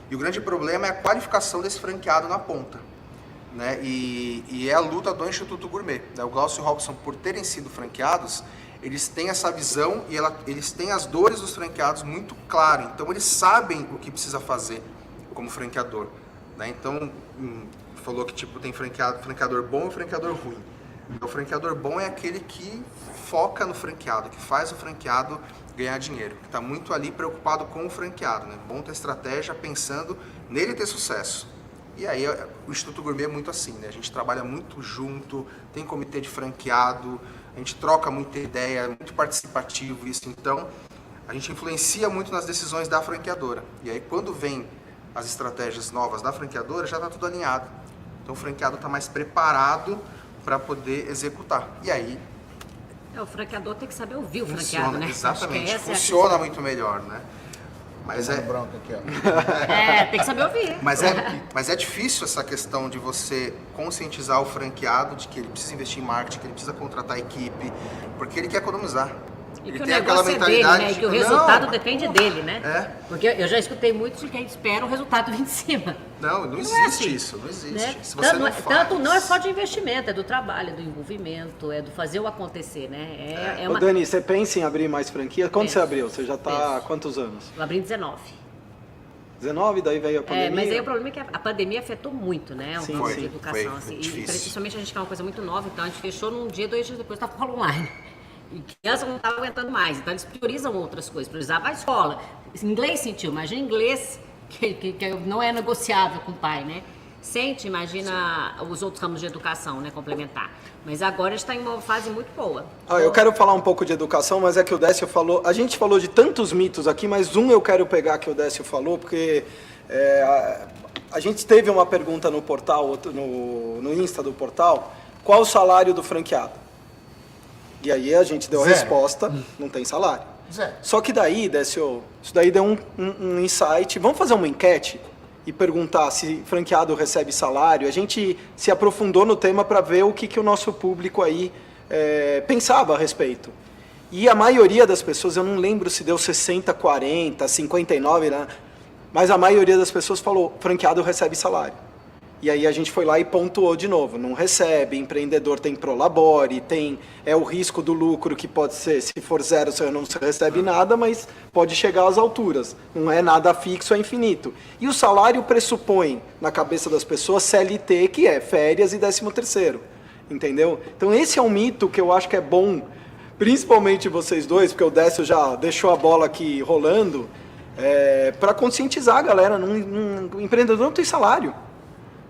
E o grande problema é a qualificação desse franqueado na ponta, né? E é a luta do Instituto Gourmet. O Glaucio e o Robson, por terem sido franqueados, eles têm essa visão e eles têm as dores dos franqueados muito claro. Então eles sabem o que precisa fazer como franqueador, né? Então, falou que tipo tem franqueador bom e franqueador ruim. O franqueador bom é aquele que foca no franqueado, que faz o franqueado ganhar dinheiro, que está muito ali preocupado com o franqueado, né? Monta a estratégia pensando nele ter sucesso. E aí o Instituto Gourmet é muito assim, né? A gente trabalha muito junto, tem comitê de franqueado, a gente troca muita ideia, é muito participativo isso. Então, a gente influencia muito nas decisões da franqueadora. E aí quando vem as estratégias novas da franqueadora, já está tudo alinhado. Então o franqueado está mais preparado para poder executar. E aí O franqueador tem que saber ouvir o funciona, franqueado, né? exatamente, Acho que essa funciona muito melhor, né? Mas Dando bronca aqui, ó. tem que saber ouvir. mas é difícil essa questão de você conscientizar o franqueado de que ele precisa investir em marketing, que ele precisa contratar equipe, porque ele quer economizar. E Ele que o tem aquela negócio é dele, mentalidade né? E de que o não, resultado mas depende porra. dele, né? É. Porque eu já escutei muito de quem espera o resultado vir de cima. Não é existe assim, isso, não existe. Né? Se você não faz... Tanto não é só de investimento, é do trabalho, é do envolvimento, é do fazer o acontecer, né? Ô, Dani, você pensa em abrir mais franquia? Quando você Penso. abriu? Você já está há quantos anos? Eu abri em 19. 19, daí veio a pandemia? Mas aí o problema é que a pandemia afetou muito, né? O Sim, campo sim. de educação. Foi Assim, e difícil. principalmente a gente quer uma coisa muito nova, então a gente fechou num dia, 2 dias depois estava online. E criança não estava aguentando mais, então eles priorizam outras coisas, priorizavam a escola. Inglês sentiu, imagina inglês, que não é negociável com o pai, né? Sente, imagina os outros ramos de educação, né, complementar. Mas agora a gente está em uma fase muito boa. Eu quero falar um pouco de educação, mas é que o Décio falou... A gente falou de tantos mitos aqui, mas eu quero pegar que o Décio falou, porque a gente teve uma pergunta no portal, no Insta do portal, qual o salário do franqueado? E aí a gente deu a Zero. resposta, não tem salário. Zé, Só que daí, Décio, isso daí deu um insight. Vamos fazer uma enquete e perguntar se franqueado recebe salário? A gente se aprofundou no tema para ver o que o nosso público aí pensava a respeito. E a maioria das pessoas, eu não lembro se deu 60, 40, 59, né? Mas a maioria das pessoas falou, franqueado recebe salário. E aí a gente foi lá e pontuou de novo. Não recebe, empreendedor tem prolabore, tem o risco do lucro que pode ser, se for zero, você não recebe nada, mas pode chegar às alturas. Não é nada fixo, é infinito. E o salário pressupõe, na cabeça das pessoas, CLT, que é férias e 13º. Entendeu? Então esse é um mito que eu acho que é bom, principalmente vocês dois, porque o Décio já deixou a bola aqui rolando, para conscientizar a galera. O empreendedor não tem salário.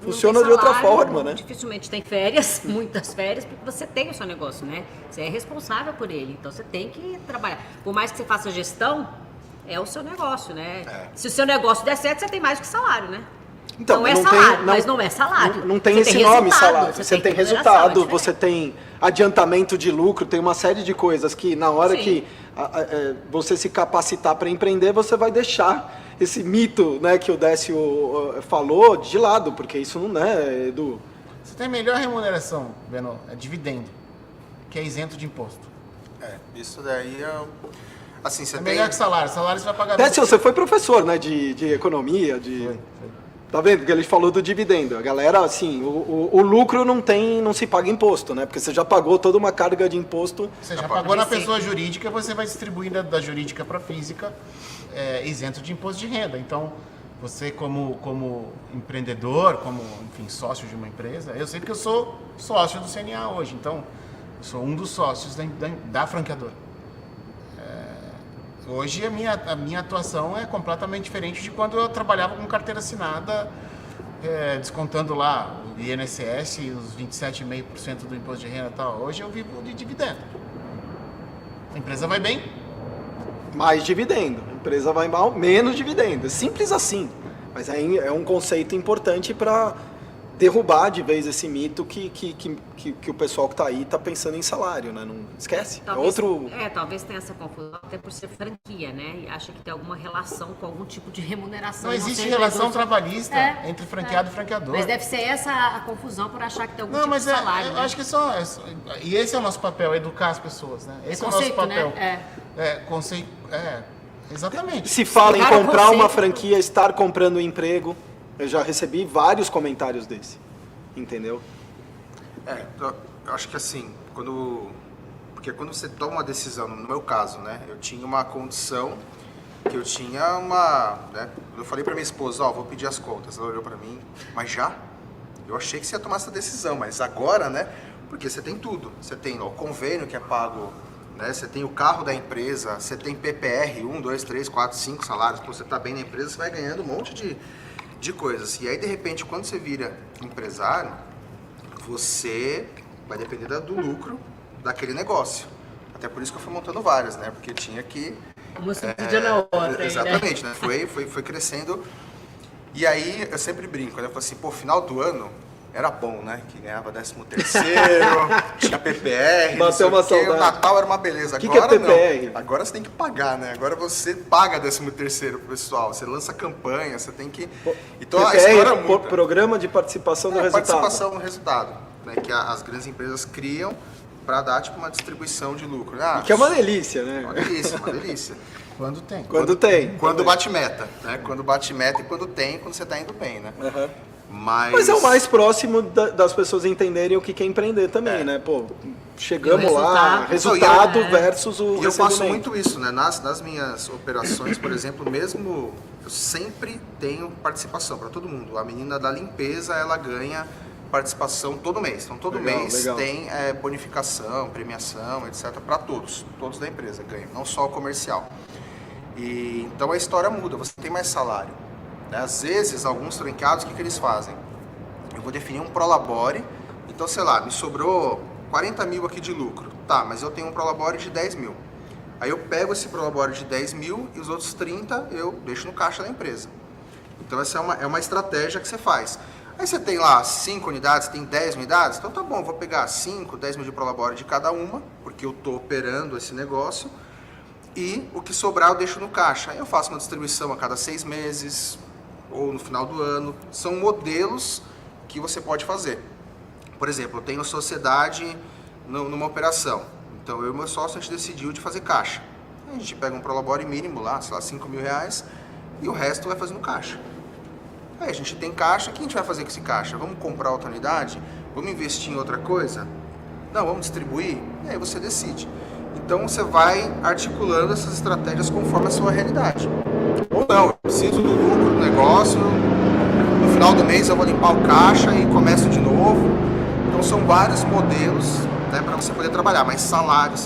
Funciona de outra forma, né? Dificilmente tem férias, muitas férias, porque você tem o seu negócio, né? Você é responsável por ele, então você tem que trabalhar. Por mais que você faça gestão, é o seu negócio, né? Se o seu negócio der certo, você tem mais do que salário, né? Então, não é salário, mas não é salário. Não tem você esse tem nome, resultado, salário. Você tem resultado, você tem adiantamento de lucro, tem uma série de coisas que na hora que você se capacitar para empreender, você vai deixar esse mito, né, que o Décio falou de lado, porque isso não é, Edu. Você tem melhor remuneração, Beno, é dividendo, que é isento de imposto. Isso daí é... Assim, você tem... melhor que salário você vai pagar... Décio, você foi professor, né, de economia, Foi. Tá vendo? Porque ele falou do dividendo. A galera, assim, o lucro não se paga imposto, né? Porque você já pagou toda uma carga de imposto. Você já pagou na pessoa jurídica, você vai distribuindo da jurídica para física, isento de imposto de renda. Então, você como empreendedor, como, enfim, sócio de uma empresa, eu sei que eu sou sócio do CNA hoje, então, eu sou um dos sócios da franqueadora. Hoje a minha atuação é completamente diferente de quando eu trabalhava com carteira assinada, descontando lá o INSS e os 27,5% do imposto de renda e tal. Hoje eu vivo de dividendo. A empresa vai bem. Mais dividendo. A empresa vai mal, menos dividendo. É simples assim. Mas aí é um conceito importante para derrubar de vez esse mito que o pessoal que está aí está pensando em salário, né? Não esquece. Talvez tenha essa confusão até por ser franquia, né? E acha que tem alguma relação com algum tipo de remuneração. Não existe relação trabalhista entre franqueado e franqueador. Mas deve ser essa a confusão por achar que tem algum tipo de salário. Eu acho que e esse é o nosso papel, educar as pessoas, né? Esse é o nosso papel. Conceito, exatamente. Se fala em comprar uma franquia, estar comprando um emprego. Eu já recebi vários comentários desse, entendeu? Eu acho que assim, porque quando você toma uma decisão, no meu caso, né, eu tinha uma condição que eu tinha né, eu falei pra minha esposa, vou pedir as contas, ela olhou pra mim, mas já? Eu achei que você ia tomar essa decisão, mas agora, né, porque você tem tudo, você tem o convênio que é pago, né, você tem o carro da empresa, você tem PPR, 1, 2, 3, 4, 5 salários, quando você tá bem na empresa, você vai ganhando um monte de coisas. E aí, de repente, quando você vira empresário, você vai depender do lucro daquele negócio. Até por isso que eu fui montando várias, né? Porque tinha que... Uma subsidia na outra. Exatamente, né? Foi crescendo. E aí, eu sempre brinco, né? Eu falo assim, final do ano era bom, né? Que ganhava 13º, tinha PPR, bateu uma saudade. O Natal era uma beleza. Agora que é PPR? Não. Agora você tem que pagar, né? Agora você paga 13º pro pessoal. Você lança campanha, você tem que... Então PPR, a história muda. Programa de participação no resultado. Participação no resultado, né? Que as grandes empresas criam para dar tipo uma distribuição de lucro. Que é uma delícia, né? Uma delícia. Quando tem. Quando bate meta, né? Quando bate meta e quando você está indo bem, né? Uhum. Mas é o mais próximo das pessoas entenderem o que é empreender também, né? Pô, chegamos lá, resultado versus o recebimento. E eu faço muito isso, né? Nas minhas operações, por exemplo, mesmo eu sempre tenho participação para todo mundo. A menina da limpeza, ela ganha participação todo mês. Então, todo mês tem bonificação, premiação, etc. para todos. Todos da empresa ganham, não só o comercial. E então a história muda, você tem mais salário. Às vezes, alguns franqueados, o que eles fazem? Eu vou definir um prolabore, então, sei lá, me sobrou 40 mil aqui de lucro. Tá, mas eu tenho um prolabore de 10 mil. Aí eu pego esse prolabore de 10 mil e os outros 30 eu deixo no caixa da empresa. Então, essa é uma estratégia que você faz. Aí você tem lá 5 unidades, tem 10 unidades, então tá bom, vou pegar 5, 10 mil de prolabore de cada uma, porque eu estou operando esse negócio, e o que sobrar eu deixo no caixa. Aí eu faço uma distribuição a cada 6 meses, ou no final do ano. São modelos que você pode fazer. Por exemplo, eu tenho sociedade numa operação. Então, eu e meu sócio, a gente decidiu de fazer caixa. A gente pega um prolabore mínimo lá, sei lá, 5 mil reais, e o resto vai fazer no caixa. Aí a gente tem caixa, o que a gente vai fazer com esse caixa? Vamos comprar outra unidade? Vamos investir em outra coisa? Não, vamos distribuir? E aí você decide. Então você vai articulando essas estratégias conforme a sua realidade. Ou não, eu preciso do lucro do negócio, no final do mês eu vou limpar o caixa e começo de novo. Então são vários modelos, né, para você poder trabalhar, mas salário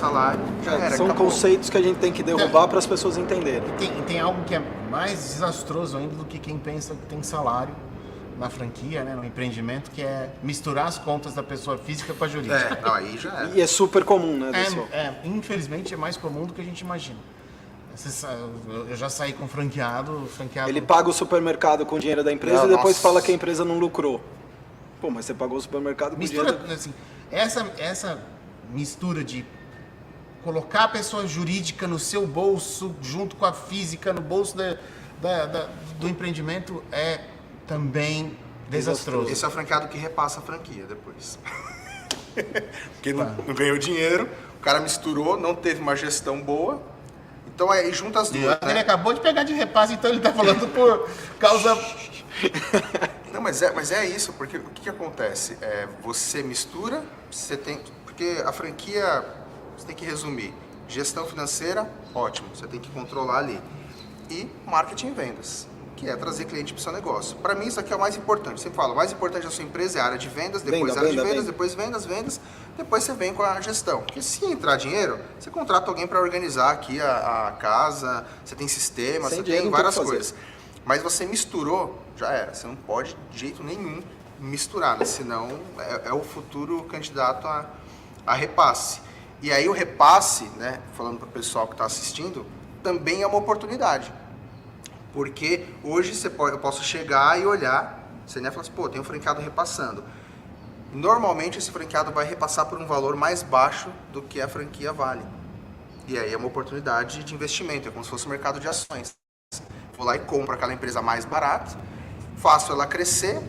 já era. São acabou. conceitos que a gente tem que derrubar para as pessoas entenderem. Tem algo que é mais desastroso ainda do que quem pensa que tem salário na franquia, né, no empreendimento, que é misturar as contas da pessoa física com a jurídica. Não, aí já era. E é super comum, né, pessoal? Infelizmente é mais comum do que a gente imagina. Eu já saí com franqueado. Ele paga o supermercado com o dinheiro da empresa e depois fala que a empresa não lucrou. Pô, mas você pagou o supermercado com mistura, dinheiro... assim, essa mistura de colocar a pessoa jurídica no seu bolso, junto com a física, no bolso do empreendimento, é também desastroso. Esse é o franqueado que repassa a franquia depois. Porque não ganhou dinheiro, o cara misturou, não teve uma gestão boa. Então aí junta as duas. Ele acabou de pegar de repasse, então ele tá falando por causa. Não, mas é isso, porque o que acontece? Você mistura, você tem. Porque a franquia, você tem que resumir. Gestão financeira, ótimo, você tem que controlar ali. E marketing e vendas, que é trazer cliente para o seu negócio. Para mim, isso aqui é o mais importante. Eu sempre falo, o mais importante da sua empresa é a área de vendas, depois área de vendas, depois vendas, depois você vem com a gestão. Porque se entrar dinheiro, você contrata alguém para organizar aqui a casa, você tem sistema, você tem várias coisas. Mas você misturou, já era. Você não pode, de jeito nenhum, misturar, né? Senão é o futuro candidato a repasse. E aí o repasse, né, falando para o pessoal que está assistindo, também é uma oportunidade. Porque hoje eu posso chegar e olhar, você né, fala assim, pô, tem um franqueado repassando. Normalmente esse franqueado vai repassar por um valor mais baixo do que a franquia vale. E aí é uma oportunidade de investimento, é como se fosse um mercado de ações. Vou lá e compro aquela empresa mais barata, faço ela crescer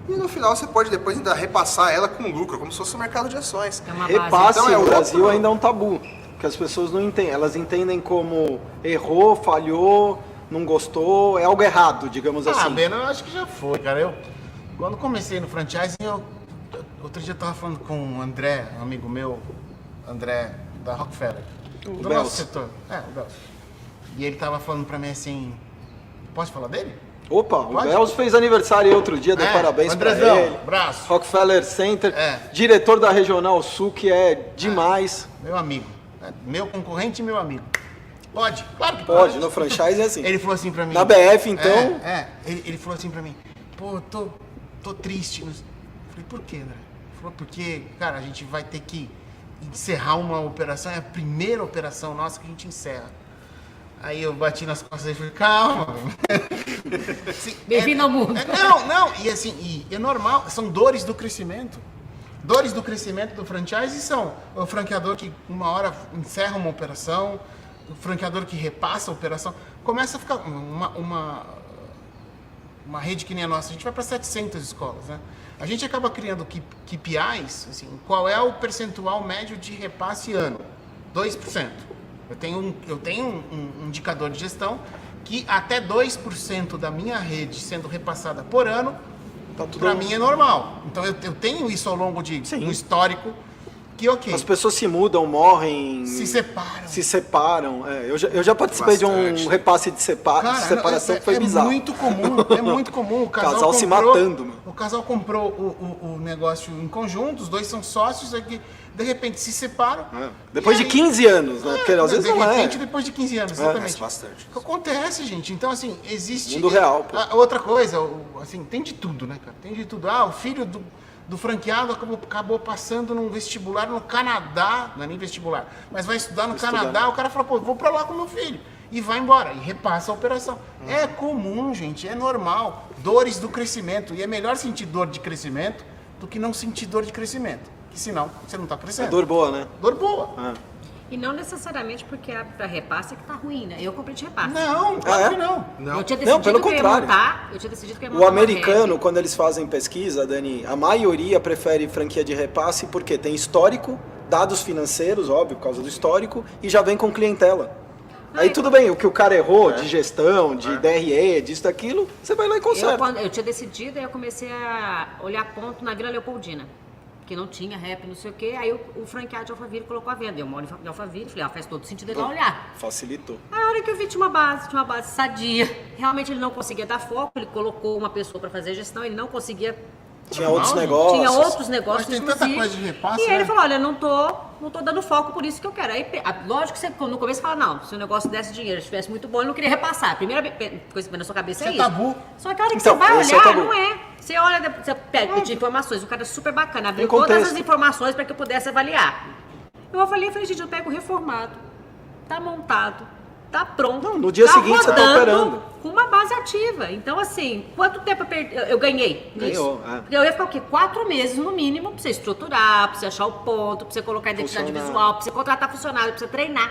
e no final você pode depois ainda repassar ela com lucro, como se fosse um mercado de ações. Repasse no Brasil ainda é um tabu, que as pessoas não entendem. Elas entendem como errou, falhou, não gostou, é algo errado, digamos assim. Ah, Beno, eu acho que já foi, cara. Quando comecei no franchising, outro dia eu tava falando com o André, um amigo meu, André da Rockefeller, do nosso setor. O Bells. E ele tava falando pra mim assim, posso falar dele? Opa, o Bells fez aniversário outro dia, dei parabéns pra ele. Abraço. Rockefeller Center, diretor da Regional Sul, que é demais. Meu amigo, meu concorrente e meu amigo. Pode? Claro que pode. pode. No franchise é assim. Ele falou assim pra mim. Na BF, então... Ele falou assim pra mim, pô, tô triste. Eu falei, por quê, né? Ele falou, porque, cara, a gente vai ter que encerrar uma operação, é a primeira operação nossa que a gente encerra. Aí eu bati nas costas e falei, calma. Assim, Bem-vindo ao mundo. Não, e assim, é normal, são dores do crescimento. Dores do crescimento do franchise são o franqueador que uma hora encerra uma operação, o franqueador que repassa a operação, começa a ficar uma rede que nem a nossa, a gente vai para 700 escolas, né? A gente acaba criando KPIs, assim, qual é o percentual médio de repasse ano? 2%. Eu tenho um indicador de gestão que até 2% da minha rede sendo repassada por ano, para mim é normal. Então eu tenho isso ao longo de um histórico que ok. As pessoas se mudam, morrem... Se separam. Se separam. Eu já participei de um repasse de separação que foi bizarro. É muito comum. O casal se matando. Meu. O casal comprou o negócio em conjunto, os dois são sócios, aqui, de repente se separam. Depois de 15 anos, né? Porque às vezes de não repente, depois de 15 anos, exatamente. Bastante. O que acontece, gente? Então, assim, existe... Mundo real, pô. Outra coisa, assim, tem de tudo, né, cara? Tem de tudo. O filho do franqueado acabou passando num vestibular no Canadá, não é nem vestibular, mas vai estudar no Canadá, o cara fala, pô, vou pra lá com meu filho. E vai embora, e repassa a operação. É comum, gente, é normal. Dores do crescimento. E é melhor sentir dor de crescimento do que não sentir dor de crescimento. Que senão você não está crescendo. É dor boa, né? Dor boa. E não necessariamente porque para repasse é que tá ruim, né? Eu comprei de repasse. Não, claro que não. Eu tinha decidido pelo que contrário. eu tinha decidido que eu ia montar O americano, uma quando eles fazem pesquisa, Dani, a maioria prefere franquia de repasse porque tem histórico, dados financeiros, óbvio, por causa do histórico, e já vem com clientela. Aí tudo bem, o que o cara errou de gestão, de DRE, disso, daquilo, você vai lá e conserta. Eu tinha decidido, aí eu comecei a olhar ponto na Vila Leopoldina, que não tinha rap, não sei o quê. Aí o franqueado de Alphaville colocou a venda. Eu moro em Alphaville, falei, faz todo sentido ele lá olhar. Facilitou. Aí a hora que eu vi tinha uma base sadia. Realmente ele não conseguia dar foco, ele colocou uma pessoa para fazer a gestão, ele não conseguia. Tinha outros negócios. Tinha outros negócios, Mas tem tanta inclusive. coisa de repasse, E ele né? falou, olha, não tô dando foco por isso que eu quero. Aí, lógico que você no começo fala, não, se o negócio desse dinheiro, estivesse muito bom, ele não queria repassar. A primeira coisa que vem na sua cabeça é Isso isso. é tabu. Só que a hora que Então, você vai esse é o olhar, tabu. não é. Você olha, você pega de informações, o cara é super bacana, abriu Tem todas contexto. as informações para que eu pudesse avaliar. Eu avaliei e falei, gente, eu pego reformado, tá montado, tá pronto. Não, no dia tá seguinte você tá rodando operando. com uma base ativa. Então, assim, quanto tempo eu ganhei nisso? Ganhou, é. Eu ia ficar o quê? 4 meses no mínimo pra você estruturar, pra você achar o ponto, pra você colocar a identidade Funcionar. visual, pra você contratar funcionário, pra você treinar.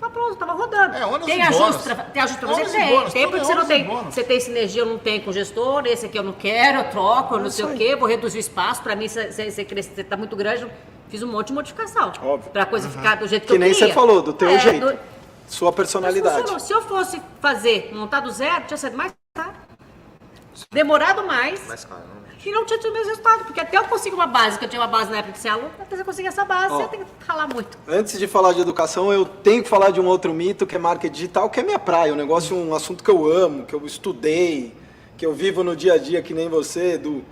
Tava pronto, tava rodando. ônus Tem e ajuste bônus. tem ajuste pra você? Ônus e bônus, Tem, tudo porque é você não ônus e tem. bônus. Você tem sinergia, eu não tenho com o gestor, esse aqui eu não quero, eu troco, eu não sei isso o aí. quê, vou reduzir o espaço. Pra mim, você tá muito grande, fiz um monte de modificação. Óbvio. Pra coisa ficar do jeito que Que eu nem queria. você falou, do teu jeito. Sua Mas personalidade. funcionou. Se eu fosse fazer, montar do zero, tinha sido mais caro. Demorado mais. Mas, claro, não. E não tinha tido o mesmo resultado. Porque até eu consigo uma base, que eu tinha uma base na época de ser aluno, até você conseguir essa base, você tem que ralar muito. Antes de falar de educação, eu tenho que falar de um outro mito, que é marketing digital, que é minha praia. Um negócio, um assunto que eu amo, que eu estudei, que eu vivo no dia a dia, que nem você, Edu.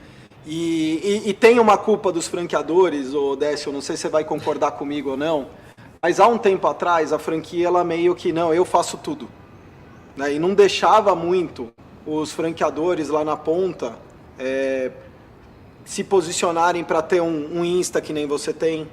E tem uma culpa dos franqueadores, ô Décio, não sei se você vai concordar comigo ou não, mas há um tempo atrás, a franquia, ela meio que, não, eu faço tudo. Né? E não deixava muito os franqueadores lá na ponta se posicionarem para ter um Insta que nem você tem.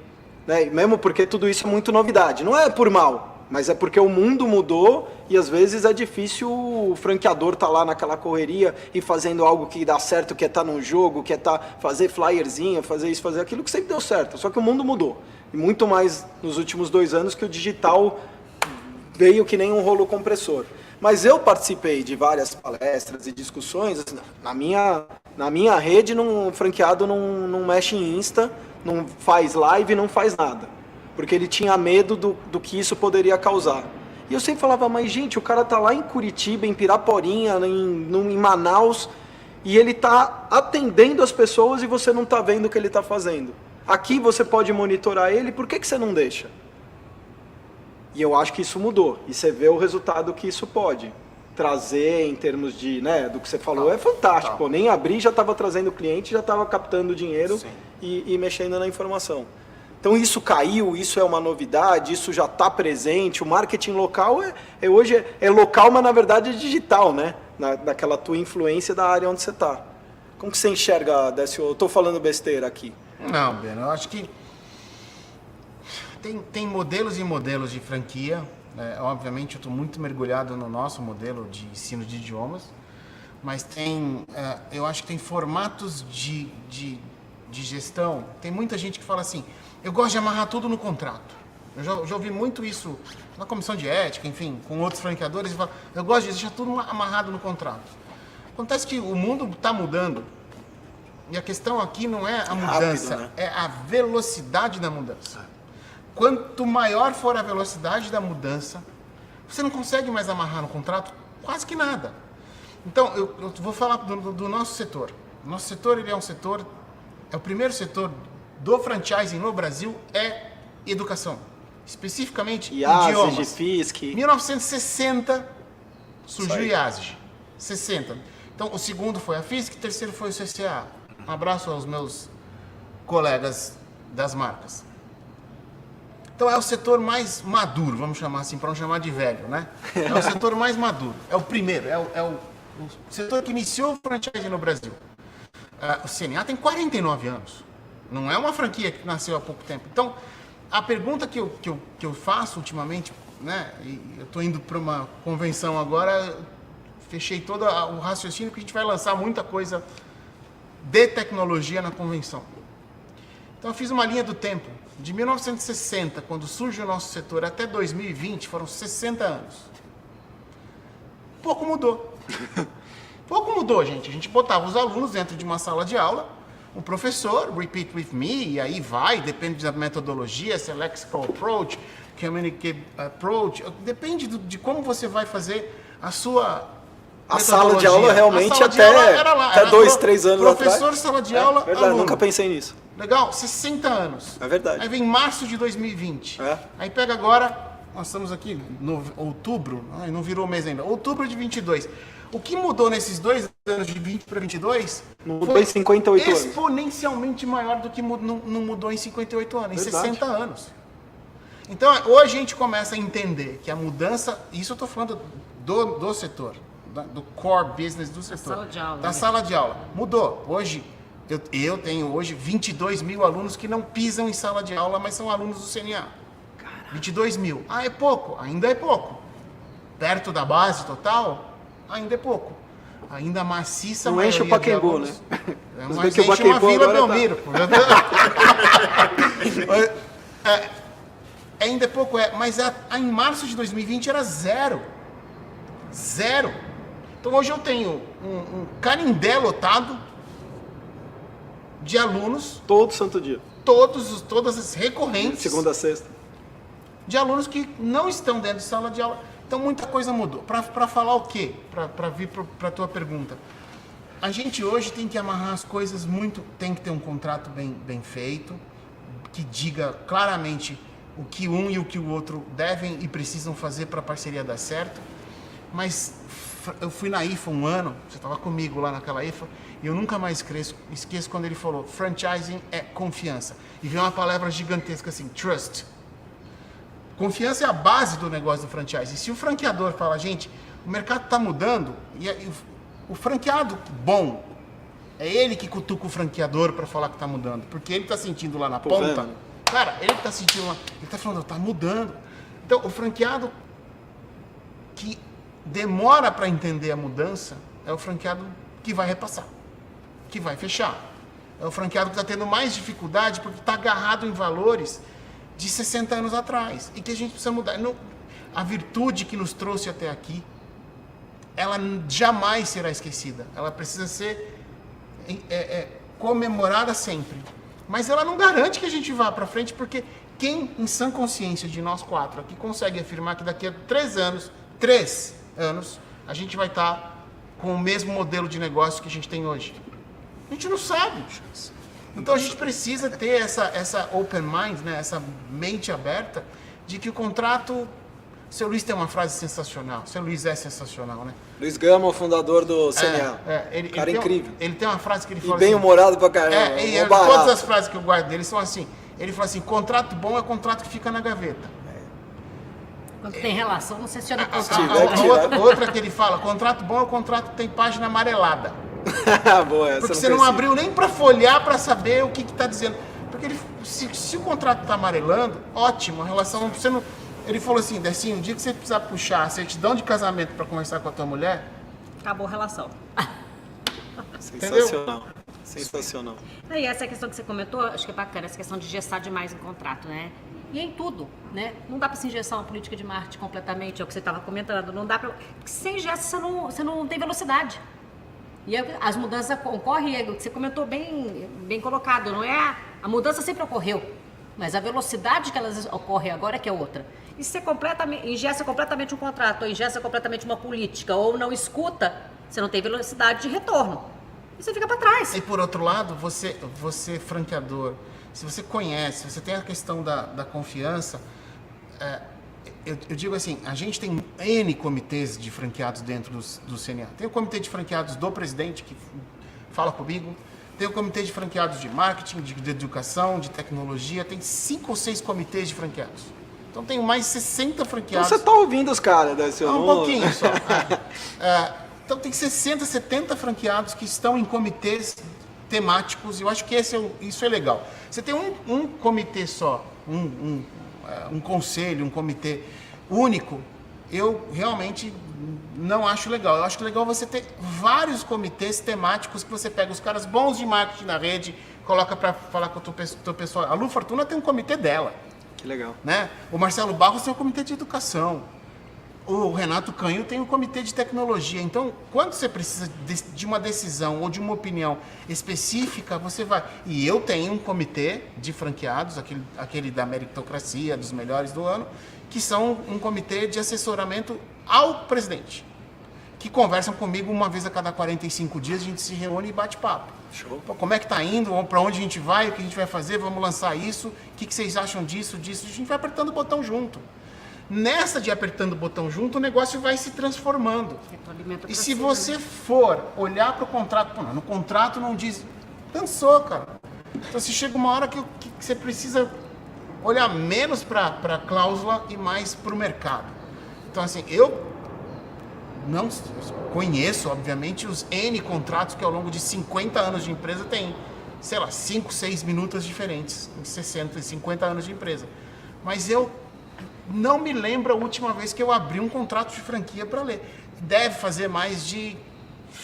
Né? Mesmo porque tudo isso é muito novidade. Não é por mal, mas é porque o mundo mudou e às vezes é difícil o franqueador estar lá naquela correria e fazendo algo que dá certo, que é estar num jogo, que é fazer flyerzinho, fazer isso, fazer aquilo, que sempre deu certo. Só que o mundo mudou. E muito mais nos últimos 2 anos que o digital veio que nem um rolo compressor. Mas eu participei de várias palestras e discussões. Assim, na minha rede, o franqueado não mexe em Insta, não faz live, não faz nada. Porque ele tinha medo do que isso poderia causar. E eu sempre falava, mas gente, o cara tá lá em Curitiba, em Piraporinha, em Manaus, e ele tá atendendo as pessoas e você não tá vendo o que ele tá fazendo. Aqui você pode monitorar ele, por que você não deixa? E eu acho que isso mudou. E você vê o resultado que isso pode trazer em termos de, né, do que você falou, é fantástico. Pô, nem abrir, já estava trazendo cliente, já estava captando dinheiro e mexendo na informação. Então isso caiu, isso é uma novidade, isso já está presente. O marketing local hoje é local, mas na verdade é digital, né? Daquela tua influência da área onde você está. Como que você enxerga, Décio? Eu estou falando besteira aqui. Não, Beno, eu acho que tem modelos e modelos de franquia. Obviamente, eu estou muito mergulhado no nosso modelo de ensino de idiomas, mas eu acho que tem formatos de gestão. Tem muita gente que fala assim, eu gosto de amarrar tudo no contrato. Eu já ouvi muito isso na comissão de ética, enfim, com outros franqueadores, e falo, eu gosto de deixar tudo amarrado no contrato. Acontece que o mundo está mudando, e a questão aqui não é a mudança, né? é a velocidade da mudança. Quanto maior for a velocidade da mudança, você não consegue mais amarrar no contrato quase que nada. Então, eu vou falar do nosso setor. O nosso setor, ele é o primeiro setor do franchising no Brasil, é educação. Especificamente, idiomas. FISC. 1960 surgiu o Isso aí. IASG. 60. Então, o segundo foi a FISC, o terceiro foi o CCA. Um abraço aos meus colegas das marcas. Então é o setor mais maduro, vamos chamar assim, para não chamar de velho, né? É o setor mais maduro, é o primeiro, é o setor que iniciou o franchising no Brasil. O CNA tem 49 anos, não é uma franquia que nasceu há pouco tempo. Então, a pergunta que eu faço ultimamente, né? E eu estou indo para uma convenção agora, fechei todo o raciocínio que a gente vai lançar muita coisa de tecnologia na convenção. Então eu fiz uma linha do tempo. De 1960, quando surge o nosso setor, até 2020, foram 60 anos. Pouco mudou. Pouco mudou, gente. A gente botava os alunos dentro de uma sala de aula, um professor, repeat with me, e aí vai, depende da metodologia, se é lexical approach, communicative approach, depende de como você vai fazer a sua A sala de aula realmente até 2, 3 anos atrás. Professor, sala de aula, verdade, aluno. nunca pensei nisso. Legal, 60 anos. É verdade. Aí vem março de 2020. É. Aí pega agora, nós estamos aqui no outubro, não virou mês ainda, outubro de 22. O que mudou nesses 2 anos, de 20 para 22, Mudou em 58 anos. exponencialmente maior do que não mudou em 58 anos, em Verdade. 60 anos. Então, hoje a gente começa a entender que a mudança, isso eu estou falando do setor, do core business do setor. sala de aula, Da né? sala de aula. Mudou. Hoje, eu tenho hoje 22 mil alunos que não pisam em sala de aula, mas são alunos do CNA. 22 mil. Ah, é pouco? Ainda é pouco. Perto da base total? Ainda é pouco. Ainda maciça a Não enche o maioria de Pacaembu, alunos. né? Mas bem que o enche uma Pacaembu Vila agora tá- Belmiro. Pô. Ainda é pouco, mas em março de 2020 era zero. Zero. Então hoje eu tenho um Canindé lotado de alunos, Todo santo dia. todas as recorrentes, Segunda a sexta. de alunos que não estão dentro de sala de aula. Então muita coisa mudou. Para falar o quê? Para vir para a tua pergunta. A gente hoje tem que amarrar as coisas muito, tem que ter um contrato bem feito, que diga claramente o que um e o que o outro devem e precisam fazer para a parceria dar certo. Mas eu fui na IFA um ano, você estava comigo lá naquela IFA, e eu nunca mais esqueço quando ele falou, franchising é confiança. E veio uma palavra gigantesca assim, trust. Confiança é a base do negócio do franchising. Se o franqueador fala, gente, o mercado está mudando, e o franqueado bom, é ele que cutuca o franqueador para falar que está mudando, porque ele está sentindo lá na ponta. vendo? Cara, ele está sentindo lá, ele está falando, está mudando. Então, o franqueado que demora para entender a mudança é o franqueado que vai repassar, que vai fechar. É o franqueado que está tendo mais dificuldade porque está agarrado em valores de 60 anos atrás e que a gente precisa mudar. A virtude que nos trouxe até aqui, ela jamais será esquecida. Ela precisa ser comemorada sempre. Mas ela não garante que a gente vá para frente, porque quem, em sã consciência de nós 4 aqui, consegue afirmar que daqui a 3 anos, a gente vai estar com o mesmo modelo de negócio que a gente tem hoje? A gente não sabe. Então a gente precisa ter essa open mind, né? Essa mente aberta, de que o contrato... O seu Luiz tem uma frase sensacional. O seu Luiz é sensacional, né? Luiz Gama, o fundador do CNA. Cara tem incrível. Ele tem uma frase que ele E fala bem-humorado pra caramba. assim, todas as frases que eu guardo dele são assim. Ele fala assim, contrato bom é contrato que fica na gaveta. Quando tem relação, não cessiona A contrato. outra que ele fala, contrato bom é o contrato que tem página amarelada. Boa, essa Porque não você não pensei. abriu nem para folhear para saber o que está dizendo. Porque se o contrato está amarelando, ótimo, a relação você não... Ele falou assim, Decinho, o dia que você precisar puxar a certidão de casamento para conversar com a tua mulher, Acabou a relação. Sensacional. Sensacional. E essa questão que você comentou, acho que é bacana, essa questão de engessar demais em contrato, né? E em tudo, né? Não dá para se engessar uma política de marketing completamente, é o que você estava comentando, não dá para... Porque se você engessa, você não tem velocidade. E as mudanças ocorrem, o que você comentou bem colocado, não é? A mudança sempre ocorreu, mas a velocidade que elas ocorrem agora é que é outra. E se você engessa completamente um contrato, ou engessa completamente uma política, ou não escuta, você não tem velocidade de retorno. E você fica para trás. E por outro lado, você franqueador, se você conhece, você tem a questão da confiança, eu digo assim, a gente tem N comitês de franqueados dentro do CNA. Tem o comitê de franqueados do presidente, que fala comigo, tem o comitê de franqueados de marketing, de educação, de tecnologia, tem 5 ou 6 comitês de franqueados. Então tem mais de 60 Então franqueados. você tá ouvindo os caras, né, seu Um pouquinho só. Então tem 60, 70 franqueados que estão em comitês temáticos, e eu acho que isso é legal. Você tem um comitê só, um conselho, um comitê único, eu realmente não acho legal. Eu acho que é legal você ter vários comitês temáticos que você pega os caras bons de marketing na rede, coloca para falar com o teu pessoal. A Lu Fortuna tem um comitê dela. Que legal. Né? O Marcelo Barros tem um comitê de educação. O Renato Canho tem um comitê de tecnologia. Então, quando você precisa de uma decisão ou de uma opinião específica, você vai. E eu tenho um comitê de franqueados, aquele da meritocracia, dos melhores do ano, que são um comitê de assessoramento ao presidente, que conversam comigo uma vez a cada 45 dias, a gente se reúne e bate papo. Show. Pô, como é que tá indo? Para onde a gente vai? O que a gente vai fazer? Vamos lançar isso? O que vocês acham disso? A gente vai apertando o botão junto. Nessa de apertando o botão junto, o negócio vai se transformando. E se você for olhar para o contrato, pô, no contrato não diz, cansou, cara. Então se chega uma hora que você precisa olhar menos para a cláusula e mais para o mercado. Então assim, eu não conheço, obviamente, os N contratos que ao longo de 50 anos de empresa tem, sei lá, 5, 6 minutos diferentes, em 60, 50 anos de empresa. Mas eu não me lembro a última vez que eu abri um contrato de franquia para ler. Deve fazer mais de,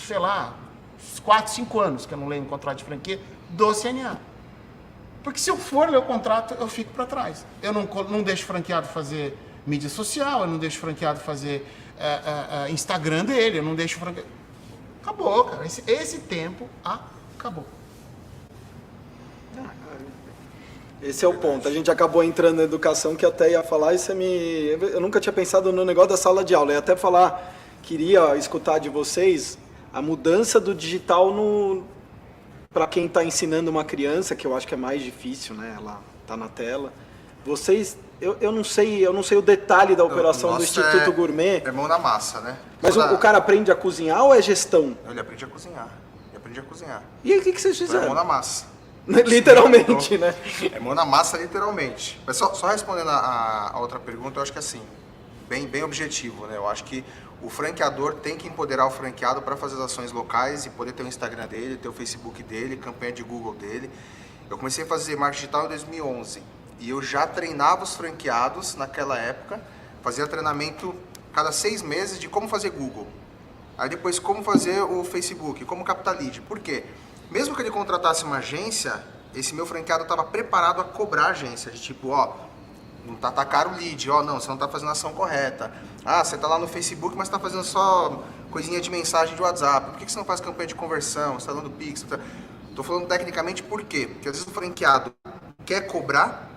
sei lá, 4, 5 anos que eu não leio um contrato de franquia do CNA. Porque se eu for ler o contrato, eu fico para trás. Eu não deixo o franqueado fazer mídia social, eu não deixo o franqueado fazer Instagram dele, eu não deixo o franqueado... Acabou, cara. Esse tempo acabou. Esse é o ponto. A gente acabou entrando na educação, que até ia falar, eu nunca tinha pensado no negócio da sala de aula. Eu ia até falar, queria escutar de vocês a mudança do digital para quem está ensinando uma criança, que eu acho que é mais difícil, né? Ela está na tela. Vocês, eu não sei o detalhe da operação do Instituto Gourmet. É mão na massa, né? Mas o cara aprende a cozinhar ou é gestão? Ele aprende a cozinhar. E aí o que vocês É fizeram? mão na massa. Literalmente, né? É mão na massa, literalmente. Mas só respondendo a outra pergunta, eu acho que assim, bem objetivo, né? Eu acho que o franqueador tem que empoderar o franqueado para fazer as ações locais e poder ter o Instagram dele, ter o Facebook dele, campanha de Google dele. Eu comecei a fazer marketing digital em 2011 e eu já treinava os franqueados naquela época, fazia treinamento cada 6 meses de como fazer Google. Aí depois como fazer o Facebook, como captar lead. Por quê? Mesmo que ele contratasse uma agência, esse meu franqueado estava preparado a cobrar a agência. De tipo, ó, não tá caro o lead, ó, não, você não tá fazendo a ação correta. Ah, você tá lá no Facebook, mas tá fazendo só coisinha de mensagem de WhatsApp. Por que você não faz campanha de conversão? Você tá dando Pix? Tô falando tecnicamente por quê? Porque às vezes o franqueado quer cobrar,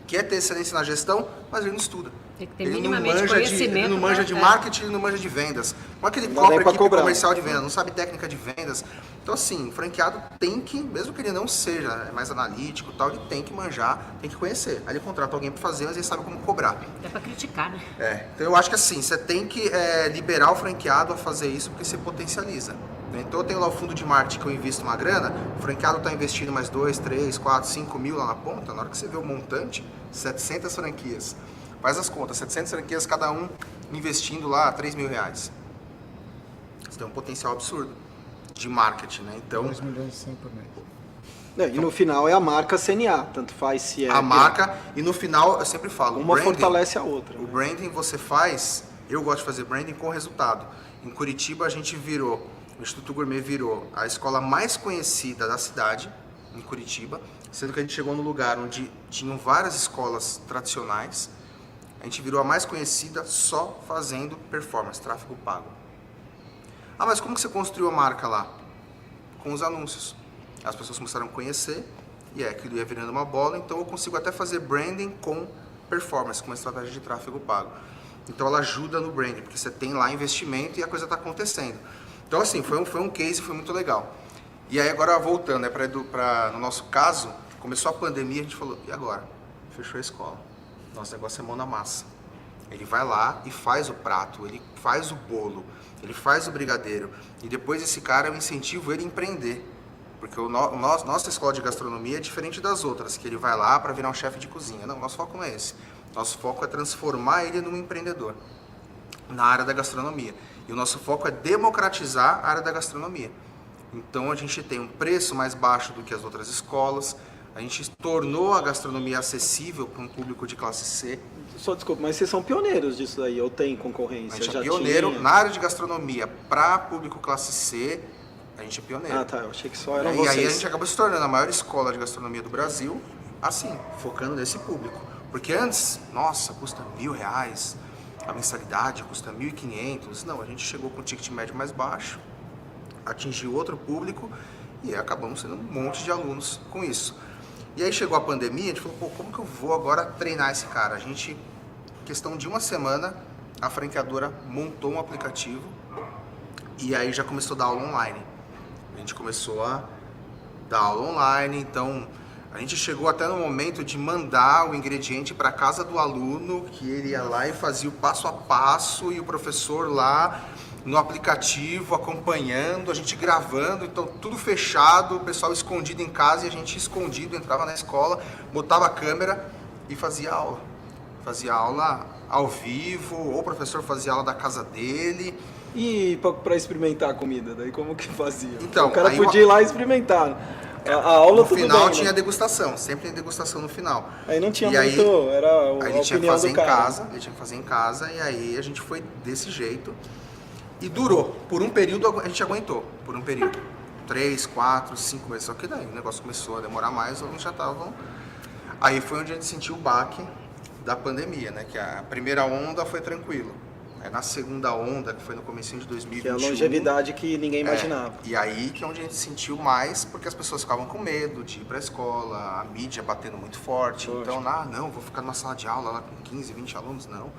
quer ter excelência na gestão, mas ele não estuda. Tem que ter Ele minimamente conhecimento. Ele não manja de marketing, ele não manja de vendas. Como é que ele Não dá cobra nem pra equipe cobrar. comercial de venda? Não sabe técnica de vendas. Então, assim, o franqueado tem que, mesmo que ele não seja mais analítico e tal, ele tem que manjar, tem que conhecer. Aí ele contrata alguém para fazer, mas ele sabe como cobrar. É pra criticar, né? Então eu acho que assim, você tem que liberar o franqueado a fazer isso porque você potencializa. Né? Então eu tenho lá o fundo de marketing que eu invisto uma grana, o franqueado está investindo mais 2, 3, 4, 5 mil lá na ponta, na hora que você vê o montante, 700 franquias. Faz as contas, 700 franquias, cada um investindo lá 3 mil reais. Você tem um potencial absurdo de marketing, né? Então, 2 milhões e 100 por mês. E no final é a marca CNA, tanto faz se é... a marca, e no final, eu sempre falo, Uma o branding, fortalece a outra. O branding você faz, eu gosto de fazer branding com resultado. Em Curitiba a gente virou, o Instituto Gourmet virou a escola mais conhecida da cidade, em Curitiba, sendo que a gente chegou no lugar onde tinham várias escolas tradicionais, a gente virou a mais conhecida só fazendo performance, tráfego pago. Ah, mas como que você construiu a marca lá? Com os anúncios. As pessoas começaram a conhecer e aquilo ia virando uma bola, então eu consigo até fazer branding com performance, com uma estratégia de tráfego pago. Então ela ajuda no branding, porque você tem lá investimento e a coisa está acontecendo. Então assim, foi um case, foi muito legal. E aí agora voltando, no nosso caso, começou a pandemia, a gente falou, e agora? Fechou a escola. Nosso negócio é mão na massa. Ele vai lá e faz o prato, ele faz o bolo, ele faz o brigadeiro. E depois esse cara, eu incentivo ele a empreender. Porque nossa escola de gastronomia é diferente das outras, que ele vai lá para virar um chefe de cozinha. Não, nosso foco não é esse. Nosso foco é transformar ele num empreendedor na área da gastronomia. E o nosso foco é democratizar a área da gastronomia. Então a gente tem um preço mais baixo do que as outras escolas, a gente tornou a gastronomia acessível para um público de classe C. Só desculpa, mas vocês são pioneiros disso aí, ou tem concorrência? A gente Já é pioneiro tinha? na área de gastronomia para público classe C, a gente é pioneiro. Ah, tá, eu achei que só eram E vocês. aí a gente acabou se tornando a maior escola de gastronomia do Brasil, assim, focando nesse público. Porque antes, nossa, custa R$1.000, a mensalidade custa 1.500. Não, a gente chegou com o ticket médio mais baixo, atingiu outro público e acabamos sendo um monte de alunos com isso. E aí chegou a pandemia, a gente falou, pô, como que eu vou agora treinar esse cara? A gente, questão de uma semana, a franqueadora montou um aplicativo e aí já começou a dar aula online. A gente começou a dar aula online, então a gente chegou até no momento de mandar o ingrediente para casa do aluno, que ele ia lá e fazia o passo a passo e o professor lá no aplicativo acompanhando, a gente gravando, então tudo fechado, o pessoal escondido em casa e a gente escondido, entrava na escola, botava a câmera e fazia aula. Fazia aula ao vivo, ou o professor fazia aula da casa dele. E para experimentar a comida, daí como que fazia? Então, o cara aí podia ir lá e experimentar. A aula no tudo final bem, tinha né? degustação, sempre tem degustação no final. Aí não tinha E aí, muito, era a ele tinha que opinião fazer do em cara. casa, ele tinha que fazer em casa, e aí a gente foi desse jeito. E durou, por um período a gente aguentou, por um período. 3, 4, 5 meses, só que daí o negócio começou a demorar mais, os alunos já estavam... Aí foi onde a gente sentiu o baque da pandemia, né? Que a primeira onda foi tranquilo. Aí na segunda onda, que foi no comecinho de 2021... Que é a longevidade que ninguém imaginava. E aí que é onde a gente sentiu mais, porque as pessoas ficavam com medo de ir pra escola, a mídia batendo muito forte. Poxa. Então, não, vou ficar numa sala de aula lá com 15, 20 alunos, não.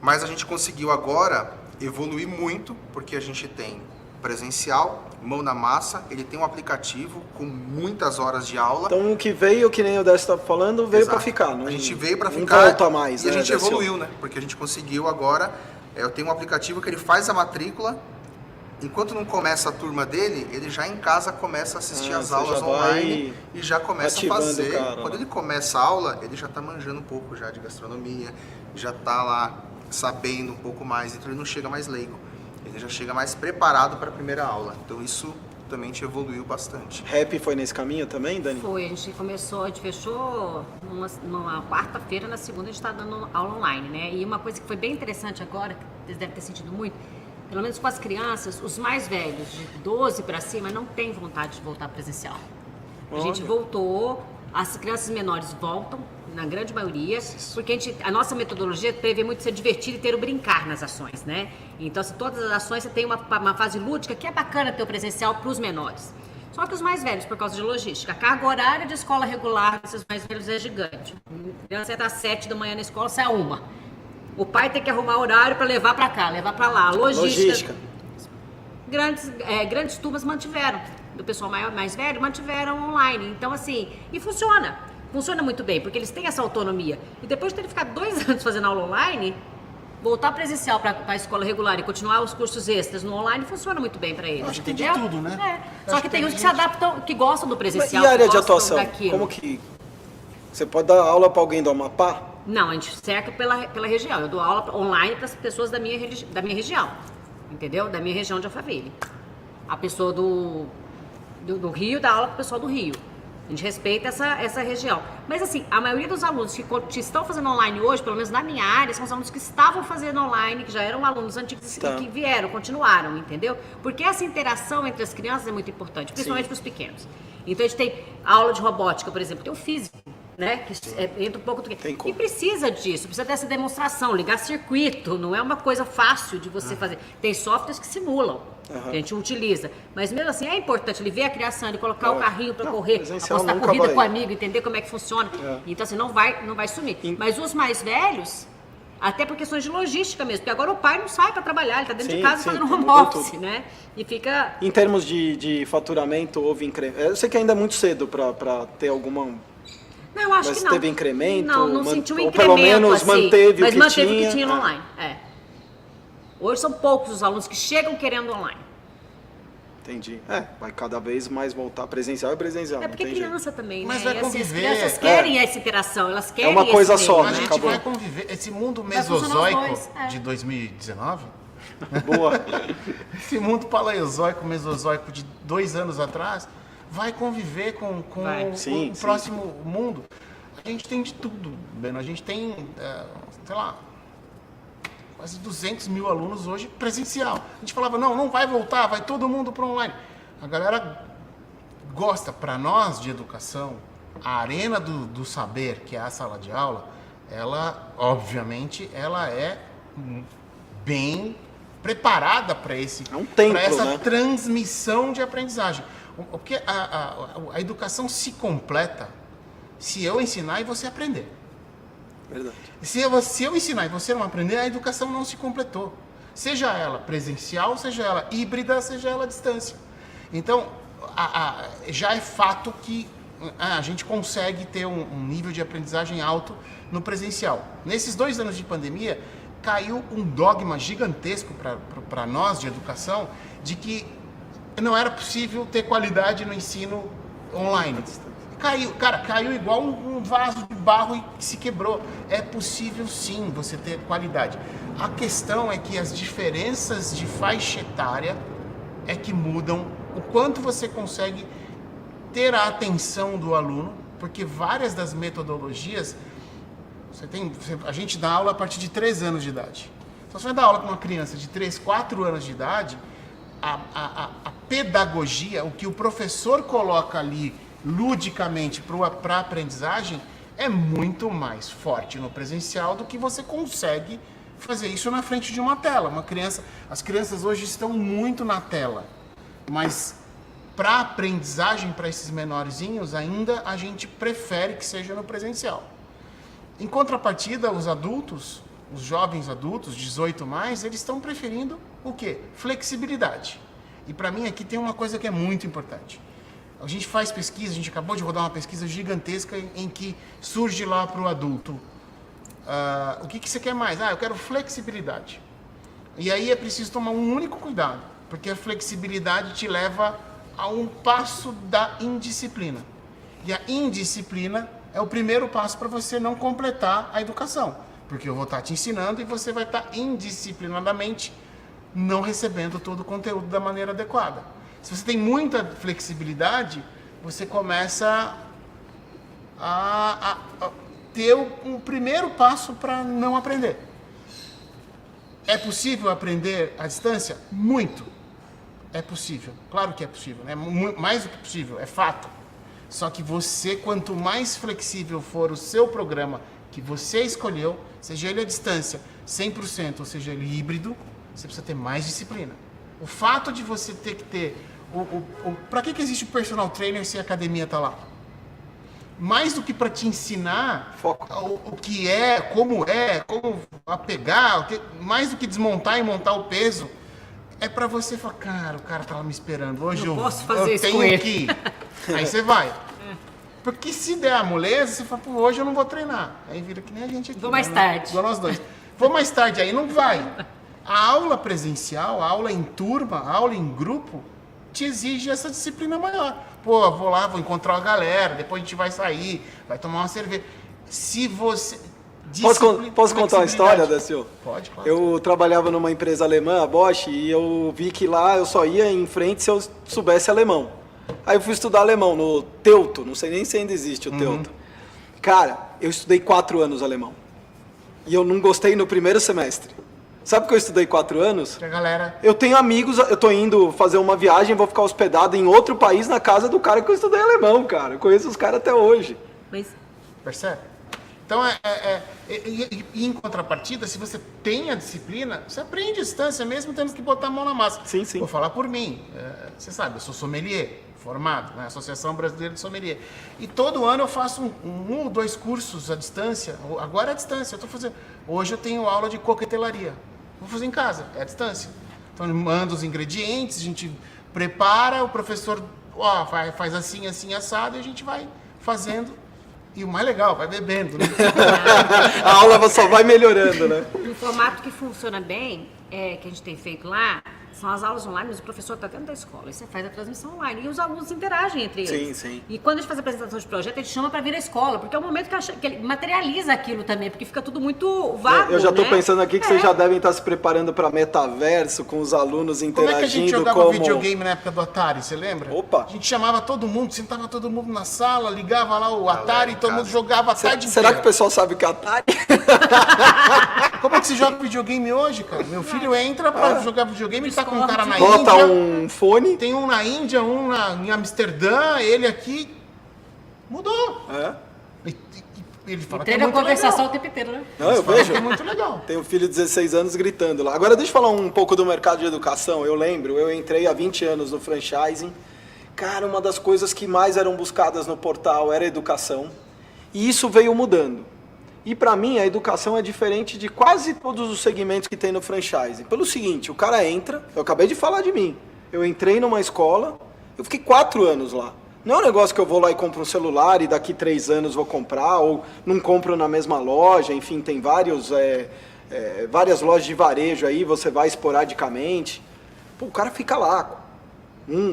Mas a gente conseguiu agora evoluir muito, porque a gente tem presencial, mão na massa, ele tem um aplicativo com muitas horas de aula. Então o que veio, que nem o Décio estava falando, veio para Exato. ficar. Não, a gente veio para não ficar volta mais, e a né, gente Décio? evoluiu, né? Porque a gente conseguiu agora, eu tenho um aplicativo que ele faz a matrícula, enquanto não começa a turma dele, ele já em casa começa a assistir as você aulas já vai online e já começa a ativando fazer. o cara, Quando né? ele começa a aula, ele já está manjando um pouco já de gastronomia, já está lá sabendo um pouco mais, então ele não chega mais leigo, ele já chega mais preparado para a primeira aula. Então isso também te evoluiu bastante. Rap foi nesse caminho também, Dani? Foi, a gente começou, a gente fechou numa quarta-feira, na segunda a gente está dando aula online, né? E uma coisa que foi bem interessante agora, que vocês devem ter sentido muito, pelo menos com as crianças, os mais velhos, de 12 para cima, não têm vontade de voltar presencial. A gente Olha. voltou, as crianças menores voltam, na grande maioria, porque a nossa metodologia prevê muito ser divertido e ter o brincar nas ações, né? Então, se todas as ações, você tem uma fase lúdica que é bacana ter o presencial para os menores. Só que os mais velhos, por causa de logística, a carga horária de escola regular desses mais velhos é gigante. A criança entra às 7 da manhã na escola, sai a 1. O pai tem que arrumar horário para levar para cá, levar para lá. Logística. Grandes turmas mantiveram, do pessoal mais velho, mantiveram online. Então, assim, e funciona. Funciona muito bem, porque eles têm essa autonomia. E depois de terem ficado 2 anos fazendo aula online, voltar presencial para a escola regular e continuar os cursos extras no online funciona muito bem para eles. Acho que tem de entendeu? tudo, né? É. Só que tem uns que se adaptam, que gostam do presencial. E a área que de gostam atuação? daquilo. Como que... Você pode dar aula para alguém do Amapá? Não, a gente cerca pela região. Eu dou aula online para as pessoas da minha região, entendeu? Da minha região de Alphaville. A pessoa do Rio dá aula para o pessoal do Rio. A gente respeita essa região. Mas assim, a maioria dos alunos que estão fazendo online hoje, pelo menos na minha área, são os alunos que estavam fazendo online, que já eram alunos antigos Tá. e que vieram, continuaram, entendeu? Porque essa interação entre as crianças é muito importante, principalmente para os pequenos. Então a gente tem aula de robótica, por exemplo, tem o físico, né? Que entra um pouco do Tem como. E precisa disso, precisa dessa demonstração, ligar circuito, não é uma coisa fácil de você fazer. Tem softwares que simulam, que a gente utiliza. Mas mesmo assim é importante ele ver a criação, ele colocar o carrinho para correr, presencial apostar nunca corrida vai. com o amigo, entender como é que funciona. Então assim, não vai sumir. Mas os mais velhos, até por questões de logística mesmo, porque agora o pai não sai para trabalhar, ele tá dentro Sim, de casa sim, fazendo home mudou office, tudo. né? E fica... Em termos de faturamento, houve incremento? Eu sei que ainda é muito cedo para ter alguma... Não, eu acho Mas que não. teve incremento? Não sentiu Ou incremento, pelo menos assim, manteve o mas que manteve tinha? o que tinha no online, Hoje são poucos os alunos que chegam querendo online. Entendi. Vai cada vez mais voltar presencial e presencial. É porque não tem criança também, Mas né? vai E assim, as conviver, crianças querem essa interação, elas querem uma coisa esse só, meio, A né? gente Acabou. vai conviver. Esse mundo Vai funcionar os mesozoico dois, de 2019, jeito. Boa. esse mundo paleozoico, mesozoico de 2 anos atrás, vai conviver com Vai. o Sim, próximo mundo. A gente tem de tudo, Beno. A gente tem, sei lá, quase 200 mil alunos hoje presencial. A gente falava, não vai voltar, vai todo mundo para online. A galera gosta, para nós de educação, a arena do saber, que é a sala de aula, ela, obviamente, ela é bem preparada para um templo, essa né? transmissão de aprendizagem. Porque a educação se completa se eu ensinar e você aprender. Verdade. Se eu ensinar e você não aprender, a educação não se completou. Seja ela presencial, seja ela híbrida, seja ela à distância. Então, já é fato que a gente consegue ter um nível de aprendizagem alto no presencial. Nesses 2 anos de pandemia, caiu um dogma gigantesco para nós de educação de que não era possível ter qualidade no ensino online. Caiu igual um vaso de barro e se quebrou. É possível sim você ter qualidade. A questão é que as diferenças de faixa etária é que mudam o quanto você consegue ter a atenção do aluno, porque várias das metodologias, a gente dá aula a partir de 3 anos de idade. Então, você vai dar aula com uma criança de 3, 4 anos de idade, a pedagogia, o que o professor coloca ali ludicamente para a aprendizagem, é muito mais forte no presencial do que você consegue fazer isso na frente de uma tela. As crianças hoje estão muito na tela, mas para aprendizagem para esses menorzinhos, ainda a gente prefere que seja no presencial. Em contrapartida, os adultos, os jovens adultos, 18 mais, eles estão preferindo o quê? Flexibilidade. E para mim aqui tem uma coisa que é muito importante. A gente faz pesquisa, a gente acabou de rodar uma pesquisa gigantesca em que surge lá para o adulto. O que você quer mais? Eu quero flexibilidade. E aí é preciso tomar um único cuidado, porque a flexibilidade te leva a um passo da indisciplina. E a indisciplina é o primeiro passo para você não completar a educação. Porque eu vou estar te ensinando e você vai estar indisciplinadamente não recebendo todo o conteúdo da maneira adequada. Se você tem muita flexibilidade, você começa a ter um primeiro passo para não aprender. É possível aprender à distância? Muito. É possível, claro que é possível, né? Mais do que possível, é fato. Só que você, quanto mais flexível for o seu programa que você escolheu, seja ele à distância 100% ou seja ele híbrido, você precisa ter mais disciplina. O fato de você ter que ter... Para que existe o personal trainer se a academia está lá? Mais do que para te ensinar o que como apegar, mais do que desmontar e montar o peso, é para você falar, cara, o cara tá lá me esperando, hoje eu tenho que ir. Aí você vai. Porque se der a moleza, você fala, hoje eu não vou treinar. Aí vira que nem a gente aqui. Vou mais tarde. Igual nós dois. Vou mais tarde, aí não vai. A aula presencial, a aula em turma, a aula em grupo, te exige essa disciplina maior. Vou lá, vou encontrar uma galera, depois a gente vai sair, vai tomar uma cerveja. Se você... Posso contar uma história, Décio? Pode, claro. Eu trabalhava numa empresa alemã, a Bosch, e eu vi que lá eu só ia em frente se eu soubesse alemão. Aí eu fui estudar alemão no Teuto, não sei nem se ainda existe o Teuto. Cara, eu estudei 4 anos alemão. E eu não gostei no primeiro semestre. Sabe por que eu estudei 4 anos? Galera... Eu tenho amigos, eu tô indo fazer uma viagem, vou ficar hospedado em outro país na casa do cara que eu estudei alemão, cara. Eu conheço os caras até hoje. Mas... Percebe? Então, em contrapartida, se você tem a disciplina, você aprende à distância, mesmo tendo que botar a mão na massa. Sim, sim. Vou falar por mim. Você sabe, eu sou sommelier, formado na Associação Brasileira de Sommelier. E todo ano eu faço um ou 2 cursos à distância. Agora é à distância. Hoje eu tenho aula de coquetelaria. Vou fazer em casa, é à distância. Então, eu mando os ingredientes, a gente prepara, o professor faz assim, assim, assado, e a gente vai fazendo. E o mais legal, vai bebendo, né? A aula só vai melhorando, né? Um formato que funciona bem, que a gente tem feito lá, são as aulas online, mas o professor está dentro da escola. E você faz a transmissão online. E os alunos interagem entre eles. Sim, sim. E quando a gente faz a apresentação de projeto, ele chama para vir à escola. Porque é o momento que ele materializa aquilo também. Porque fica tudo muito vago, Eu já estou né? pensando aqui que vocês já devem estar se preparando para metaverso, com os alunos Como interagindo. é que a gente jogava videogame na época do Atari, você lembra? Opa! A gente chamava todo mundo, sentava todo mundo na sala, ligava lá o Atari, todo mundo jogava a tarde Será que o inteira. pessoal sabe o que é Atari? Como é que se joga videogame hoje, cara? Meu filho entra pra jogar videogame, ele tá com um cara na Bota Índia. um fone. Tem um na Índia, em Amsterdã, ele aqui. Mudou. É. Ele fala que é Treina a muito conversação legal. o tempo inteiro, né? Não, eu Fala vejo. que é muito legal. Tenho um filho de 16 anos gritando lá. Agora deixa eu falar um pouco do mercado de educação. Eu lembro, eu entrei há 20 anos no franchising. Cara, uma das coisas que mais eram buscadas no portal era educação. E isso veio mudando. E para mim a educação é diferente de quase todos os segmentos que tem no franchising. Pelo seguinte, o cara entra, eu acabei de falar de mim. Eu entrei numa escola, eu fiquei 4 anos lá. Não é um negócio que eu vou lá e compro um celular e daqui 3 anos vou comprar, ou não compro na mesma loja, enfim, tem várias lojas de varejo aí, você vai esporadicamente. Pô, o cara fica lá,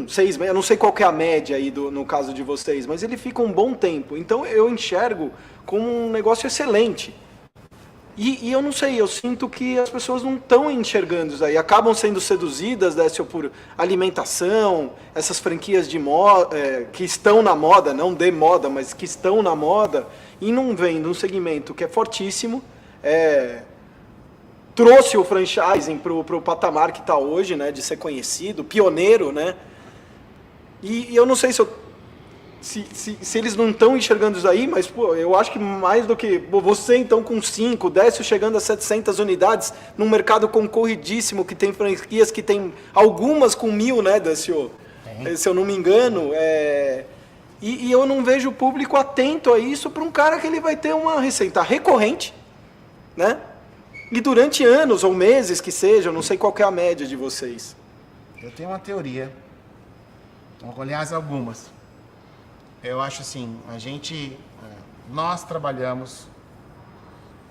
6 meses, eu não sei qual que é a média aí no caso de vocês, mas ele fica um bom tempo. Então eu enxergo como um negócio excelente. E eu não sei, eu sinto que as pessoas não estão enxergando isso aí, acabam sendo seduzidas, Décio, por alimentação, essas franquias de moda, que estão na moda, não de moda, mas que estão na moda, e não vem num segmento que é fortíssimo, trouxe o franchising para o patamar que está hoje, né, de ser conhecido, pioneiro, né? E eu não sei se eles não estão enxergando isso aí, mas pô, eu acho que mais do que você então com 5, Décio chegando a 700 unidades, num mercado concorridíssimo, que tem franquias que tem algumas com 1.000, né, Décio? Se eu não me engano, e eu não vejo o público atento a isso para um cara que ele vai ter uma receita recorrente, né? E durante anos ou meses que seja, eu não sei qual que é a média de vocês. Eu tenho uma teoria, aliás, algumas. Eu acho assim, nós trabalhamos,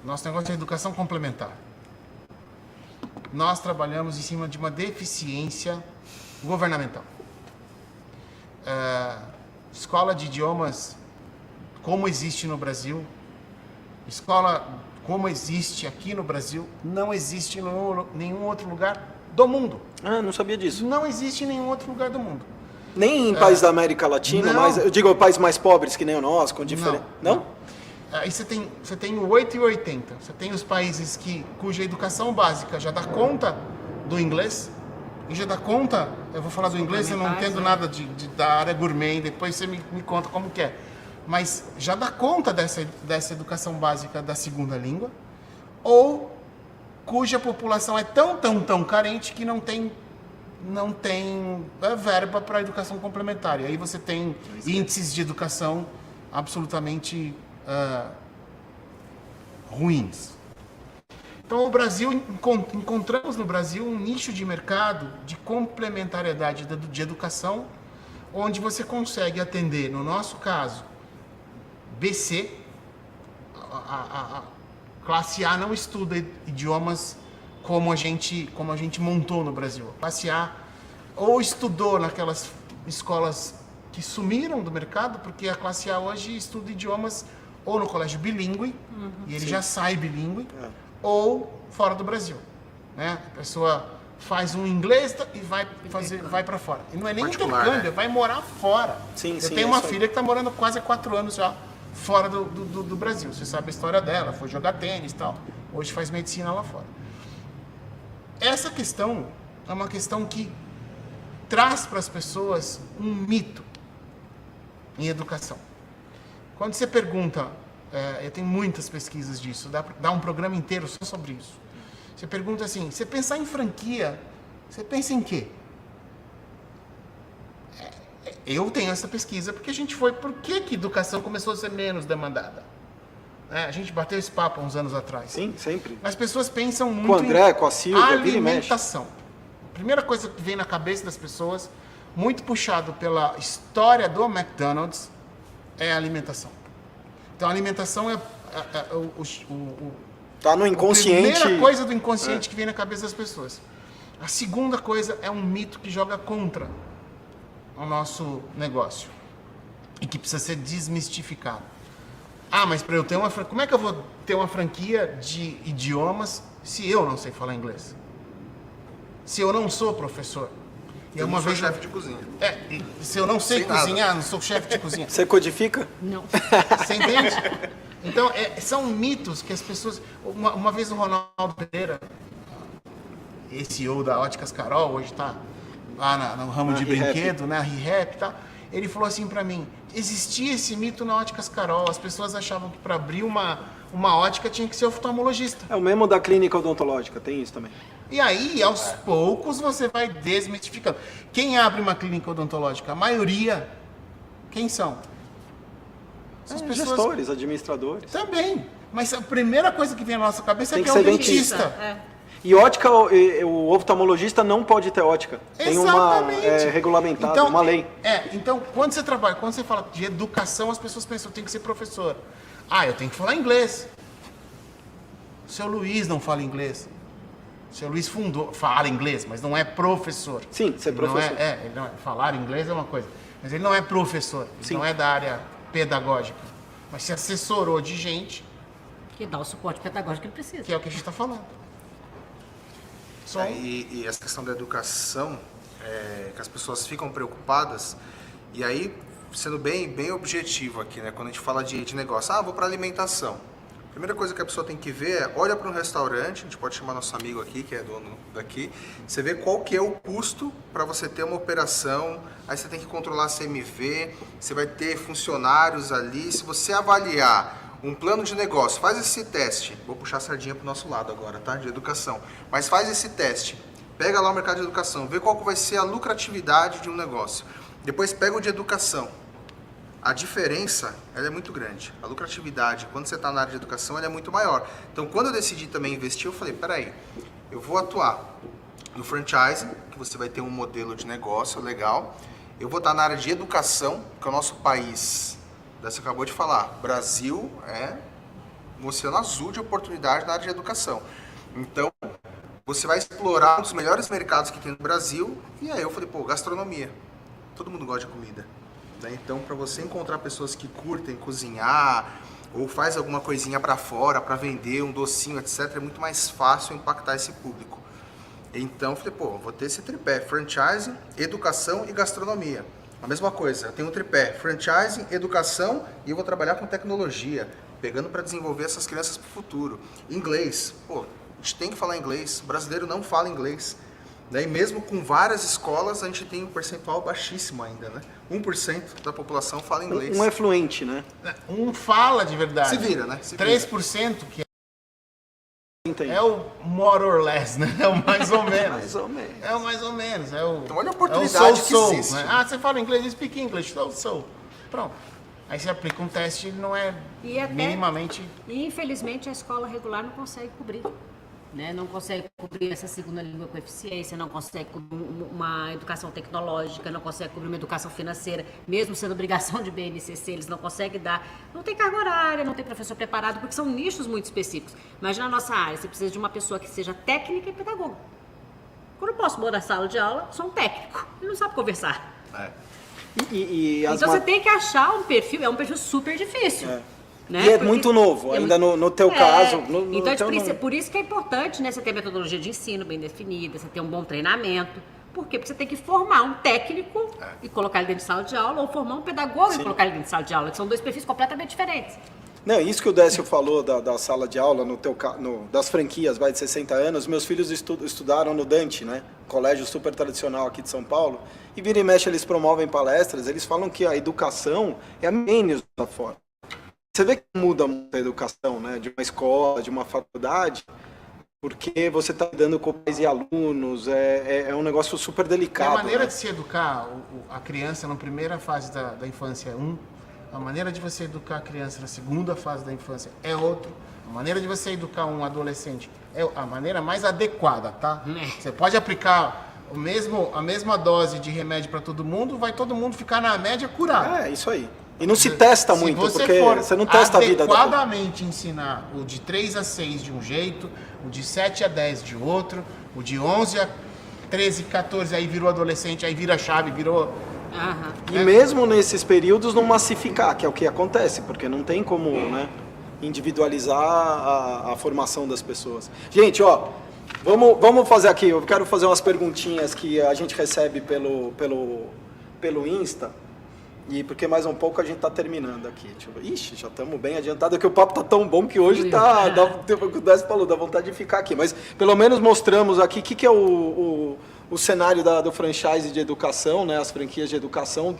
nosso negócio é educação complementar. Nós trabalhamos em cima de uma deficiência governamental. Escola de idiomas, como existe no Brasil, escola como existe aqui no Brasil, não existe em nenhum outro lugar do mundo. Ah, não sabia disso. Não existe em nenhum outro lugar do mundo. Nem em países da América Latina, não. mas eu digo países mais pobres que nem o nosso, com diferente. Não? Aí você tem o 8 e o 80. Você tem os países cuja educação básica já dá conta do inglês, e já dá conta, eu vou falar do inglês, eu não entendo nada da área gourmet, depois você me conta como que é. Mas já dá conta dessa educação básica da segunda língua, ou cuja população é tão carente que não tem verba para a educação complementar. E aí você tem índices de educação absolutamente ruins. Então, encontramos no Brasil um nicho de mercado de complementariedade de educação, onde você consegue atender, no nosso caso, BC, a classe A não estuda idiomas como a gente montou no Brasil. A classe A ou estudou naquelas escolas que sumiram do mercado, porque a classe A hoje estuda idiomas ou no colégio bilíngue, e ele já sai bilíngue, ou fora do Brasil, né? A pessoa faz um inglês e vai para fora. E não é nem intercâmbio, vai morar fora. Eu tenho uma filha que está morando quase 4 anos já fora do Brasil. Você sabe a história dela, foi jogar tênis e tal. Hoje faz medicina lá fora. Essa questão é uma questão que traz para as pessoas um mito em educação. Quando você pergunta, eu tenho muitas pesquisas disso, dá um programa inteiro só sobre isso. Você pergunta assim, você pensar em franquia, você pensa em quê? Eu tenho essa pesquisa porque a gente por que educação começou a ser menos demandada? A gente bateu esse papo há uns anos atrás. Sim, sempre. As pessoas pensam muito com o André, com a Silvia, alimentação. A primeira coisa que vem na cabeça das pessoas, muito puxado pela história do McDonald's, é a alimentação. Então, a alimentação tá no inconsciente. A primeira coisa do inconsciente que vem na cabeça das pessoas. A segunda coisa é um mito que joga contra o nosso negócio e que precisa ser desmistificado. Mas para eu ter como é que eu vou ter uma franquia de idiomas se eu não sei falar inglês? Se eu não sou professor? Eu não sou chefe de cozinha. Se eu não sei cozinhar, não sou chefe de cozinha. Você codifica? Não. Você entende? Então, são mitos que as pessoas... Uma vez o Ronaldo Pereira, esse CEO da Óticas Carol, hoje está lá no ramo de brinquedo, né, a ReHap e tal, Ele falou assim pra mim, existia esse mito na Óticas Carol, as pessoas achavam que para abrir uma ótica tinha que ser oftalmologista. É o mesmo da clínica odontológica, tem isso também. E aí, aos poucos, você vai desmistificando. Quem abre uma clínica odontológica? A maioria, quem são? São as pessoas... Gestores, administradores. Também. Mas a primeira coisa que vem na nossa cabeça Tem é que que é o ser dentista. É. E ótica, o oftalmologista não pode ter ótica. Tem uma regulamentada, uma lei. Então, quando você fala de educação, as pessoas pensam, eu tenho que ser professor. Ah, eu tenho que falar inglês. O seu Luiz não fala inglês. O seu Luiz fala inglês, mas não é professor. Sim, ser Ele professor. Ele não é, falar inglês é uma coisa, mas ele não é professor, ele não é da área pedagógica. Mas se assessorou de gente, Que dá o suporte pedagógico que ele precisa. que é o que a gente está falando. E essa questão da educação, que as pessoas ficam preocupadas, e aí, sendo bem objetivo aqui, né? Quando a gente fala de negócio, vou para alimentação. A primeira coisa que a pessoa tem que ver é, olha para um restaurante, a gente pode chamar nosso amigo aqui, que é dono daqui, você vê qual que é o custo para você ter uma operação, aí você tem que controlar a CMV, você vai ter funcionários ali, se você avaliar um plano de negócio, faz esse teste, vou puxar a sardinha para o nosso lado agora, tá? De educação, mas faz esse teste, pega lá o mercado de educação, vê qual que vai ser a lucratividade de um negócio, depois pega o de educação. A diferença, ela é muito grande. A lucratividade, quando você está na área de educação, ela é muito maior. Então, quando eu decidi também investir, eu falei, peraí, eu vou atuar no franchising, que você vai ter um modelo de negócio legal. Eu vou estar na área de educação, que é o nosso país, você acabou de falar, Brasil é um oceano azul de oportunidade na área de educação. Então, você vai explorar um dos melhores mercados que tem no Brasil. E aí eu falei, gastronomia. Todo mundo gosta de comida. Então, para você encontrar pessoas que curtem cozinhar ou faz alguma coisinha para fora, para vender um docinho, etc., é muito mais fácil impactar esse público. Então, eu falei, vou ter esse tripé, franchising, educação e gastronomia. A mesma coisa, eu tenho um tripé, franchising, educação e eu vou trabalhar com tecnologia, pegando para desenvolver essas crianças para o futuro. Inglês, a gente tem que falar inglês, o brasileiro não fala inglês. E mesmo com várias escolas, a gente tem um percentual baixíssimo ainda, né? 1% da população fala inglês. Um é fluente, né? Um fala de verdade. Se vira, né? 3% que Entendi. é o more or less, né? É o mais ou menos. Mais ou menos. É o mais ou menos. Então olha a oportunidade que existe. Né? Você fala inglês, speak English, so. Pronto. Aí você aplica um teste, ele não é minimamente... E infelizmente a escola regular não consegue cobrir. Né? Não consegue cobrir essa segunda língua com eficiência, não consegue cobrir uma educação tecnológica, não consegue cobrir uma educação financeira, mesmo sendo obrigação de BNCC, eles não conseguem dar. Não tem carga horária, não tem professor preparado, porque são nichos muito específicos. Imagina a nossa área, você precisa de uma pessoa que seja técnica e pedagoga. Quando eu posso na sala de aula, sou um técnico, ele não sabe conversar. Então você tem que achar um perfil, é um perfil super difícil. Né? E é muito novo, ainda no teu caso. Então, por isso que é importante, né, você ter metodologia de ensino bem definida, você ter um bom treinamento. Por quê? Porque você tem que formar um técnico e colocar ele dentro de sala de aula, ou formar um pedagogo e colocar ele dentro de sala de aula, que são dois perfis completamente diferentes. Não, isso que o Décio falou da sala de aula, das franquias, de 60 anos, meus filhos estudaram no Dante, né? Colégio super tradicional aqui de São Paulo, e vira e mexe eles promovem palestras, eles falam que a educação é a menos da forma. Você vê que muda muito a educação, né? De uma escola, de uma faculdade, porque você está lidando com pais e alunos, é um negócio super delicado. A maneira né? de se educar a criança na primeira fase da infância é a maneira de você educar a criança na segunda fase da infância é outro, a maneira de você educar um adolescente é a maneira mais adequada, tá? Você pode aplicar a mesma dose de remédio para todo mundo, vai todo mundo ficar na média curado. É, isso aí. E não se testa muito, porque você não testa a vida da adequadamente ensinar o de 3 a 6 de um jeito, o de 7 a 10 de outro, o de 11 a 13, 14, aí virou adolescente, aí vira chave, virou... E mesmo nesses períodos não massificar, que é o que acontece, porque não tem como, né, individualizar a formação das pessoas. Gente, vamos fazer aqui, eu quero fazer umas perguntinhas que a gente recebe pelo Insta. E porque mais um pouco a gente tá terminando aqui. Deixa eu ver. Ixi, já estamos bem adiantados, que o papo tá tão bom que hoje o Décio falou, dá vontade de ficar aqui. Mas pelo menos mostramos aqui o que é o o cenário do franchise de educação, né, as franquias de educação,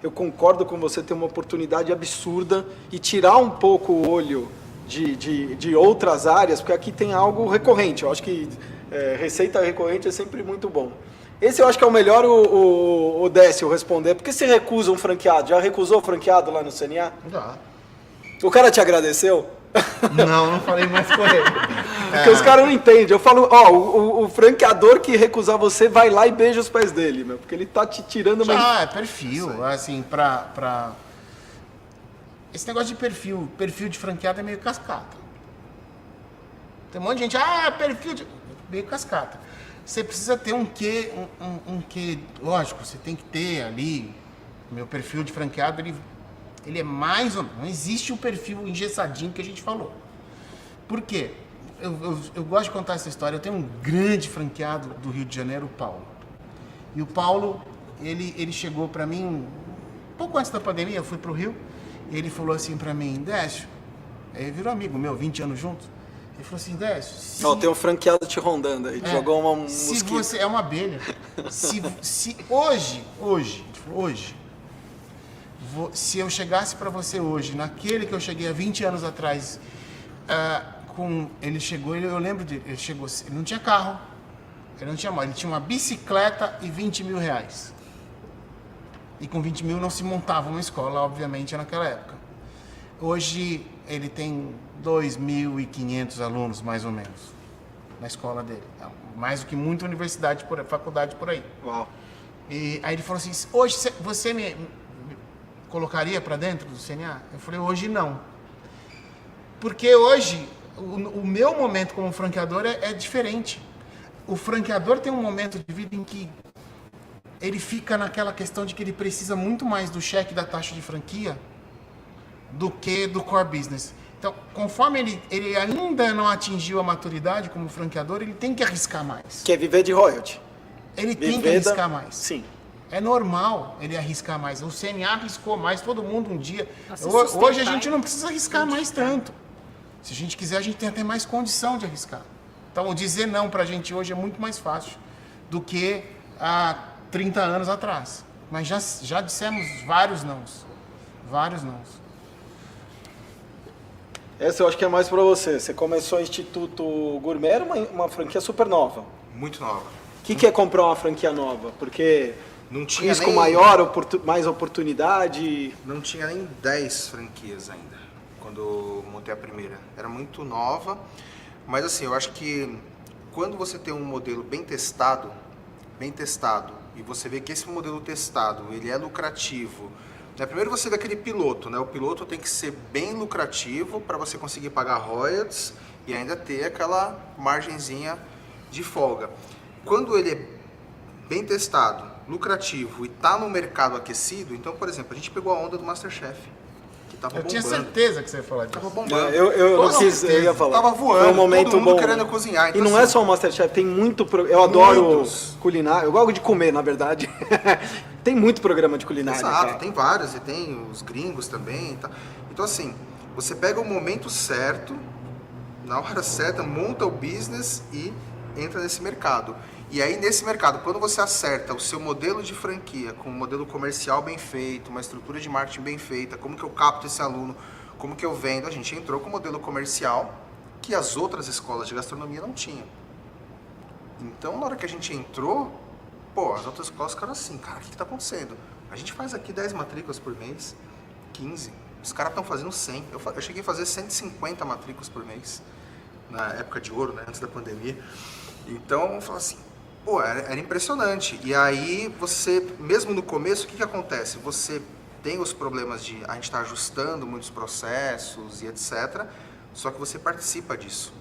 eu concordo com você, tem uma oportunidade absurda e tirar um pouco o olho de outras áreas, porque aqui tem algo recorrente. Eu acho que receita recorrente é sempre muito bom. Esse eu acho que é o melhor o Décio responder. Por que você recusa um franqueado? Já recusou o franqueado lá no CNA? Já. O cara te agradeceu? Não falei mais com ele. Porque os caras não entendem. Eu falo, o franqueador que recusar você, vai lá e beija os pés dele, meu, porque ele tá te tirando... Já, é perfil, assim, pra... Esse negócio de perfil de franqueado é meio cascata. Tem um monte de gente, perfil de... Meio cascata. Você precisa ter um quê, lógico, você tem que ter ali, meu perfil de franqueado, ele é mais ou menos, não existe o perfil engessadinho que a gente falou. Por quê? Eu gosto de contar essa história. Eu tenho um grande franqueado do Rio de Janeiro, o Paulo. E o Paulo, ele chegou para mim, um pouco antes da pandemia, eu fui pro Rio, e ele falou assim para mim, Décio, ele virou amigo meu, 20 anos juntos. Ele falou assim, Décio... tem um franqueado te rondando aí, jogou uma mosquito. Você é uma abelha. se hoje, se eu chegasse para você hoje, naquele que eu cheguei há 20 anos atrás, ele chegou, eu lembro dele, ele não tinha carro, ele não tinha moto, ele tinha uma bicicleta e 20 mil reais. E com 20 mil não se montava uma escola, obviamente, naquela época. Hoje ele tem 2.500 alunos, mais ou menos, na escola dele. Mais do que muita universidade, faculdade por aí. Uau. E aí ele falou assim, hoje você me colocaria para dentro do CNA? Eu falei, hoje não. Porque hoje, o meu momento como franqueador é diferente. O franqueador tem um momento de vida em que ele fica naquela questão de que ele precisa muito mais do cheque da taxa de franquia do que do core business. Então, conforme ele ainda não atingiu a maturidade como franqueador, ele tem que arriscar mais. Quer viver de royalty. Ele tem que arriscar mais. Sim. É normal ele arriscar mais. O CNA arriscou mais, todo mundo um dia. Nossa, Hoje a gente não precisa arriscar mais tanto. Se a gente quiser, a gente tem até mais condição de arriscar. Então, dizer não pra gente hoje é muito mais fácil do que há 30 anos atrás. Mas já dissemos vários nãos. Vários nãos. Essa eu acho que é mais para você. Você começou o Instituto Gourmet, era uma franquia super nova. Muito nova. O que é comprar uma franquia nova? Porque Não tinha risco nem, maior, mais oportunidade. Não tinha nem 10 franquias ainda, quando eu montei a primeira. Era muito nova, mas assim, eu acho que quando você tem um modelo bem testado, e você vê que esse modelo testado, ele é lucrativo, né? Primeiro você vê aquele piloto, né? O piloto tem que ser bem lucrativo para você conseguir pagar royalties e ainda ter aquela margenzinha de folga. Quando ele é bem testado, lucrativo e está no mercado aquecido, então, por exemplo, a gente pegou a onda do MasterChef, que estava bombando. Eu tinha certeza que você ia falar disso. Tava bombando. Eu ia falar. Tava voando, Foi um momento todo mundo bom. querendo cozinhar. Então, E não assim, é só o Masterchef, tem muito... Eu adoro Muitos. culinária, eu gosto de comer, na verdade. Tem muito programa de culinária. Exato, cara. tem vários, e tem os gringos também. Tá? Então, assim, você pega o momento certo, na hora certa, monta o business e entra nesse mercado. E aí, nesse mercado, quando você acerta o seu modelo de franquia, com um modelo comercial bem feito, uma estrutura de marketing bem feita, como que eu capto esse aluno, como que eu vendo, a gente entrou com um modelo comercial que as outras escolas de gastronomia não tinham. Então, na hora que a gente entrou, as outras escolas ficaram assim, cara, o que está acontecendo? A gente faz aqui 10 matrículas por mês, 15, os caras estão fazendo 100. Eu cheguei a fazer 150 matrículas por mês, na época de ouro, né, antes da pandemia. Então, eu falei assim, era impressionante. E aí, você, mesmo no começo, o que acontece? Você tem os problemas de a gente estar ajustando muitos processos e etc., só que você participa disso.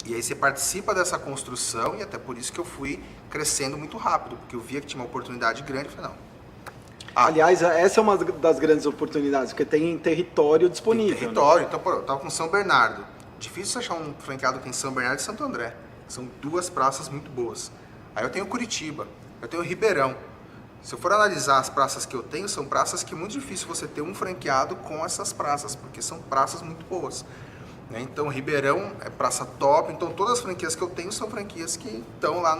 E aí você participa dessa construção, e até por isso que eu fui crescendo muito rápido, porque eu via que tinha uma oportunidade grande, eu falei, não. Aliás, essa é uma das grandes oportunidades, porque tem território disponível. Tem território. Então, eu estava com São Bernardo. Difícil achar um franqueado que tem São Bernardo e Santo André. São duas praças muito boas. Aí eu tenho Curitiba, eu tenho Ribeirão. Se eu for analisar as praças que eu tenho, são praças que é muito difícil você ter um franqueado com essas praças, porque são praças muito boas. Então, Ribeirão é praça top. Então, todas as franquias que eu tenho são franquias que estão lá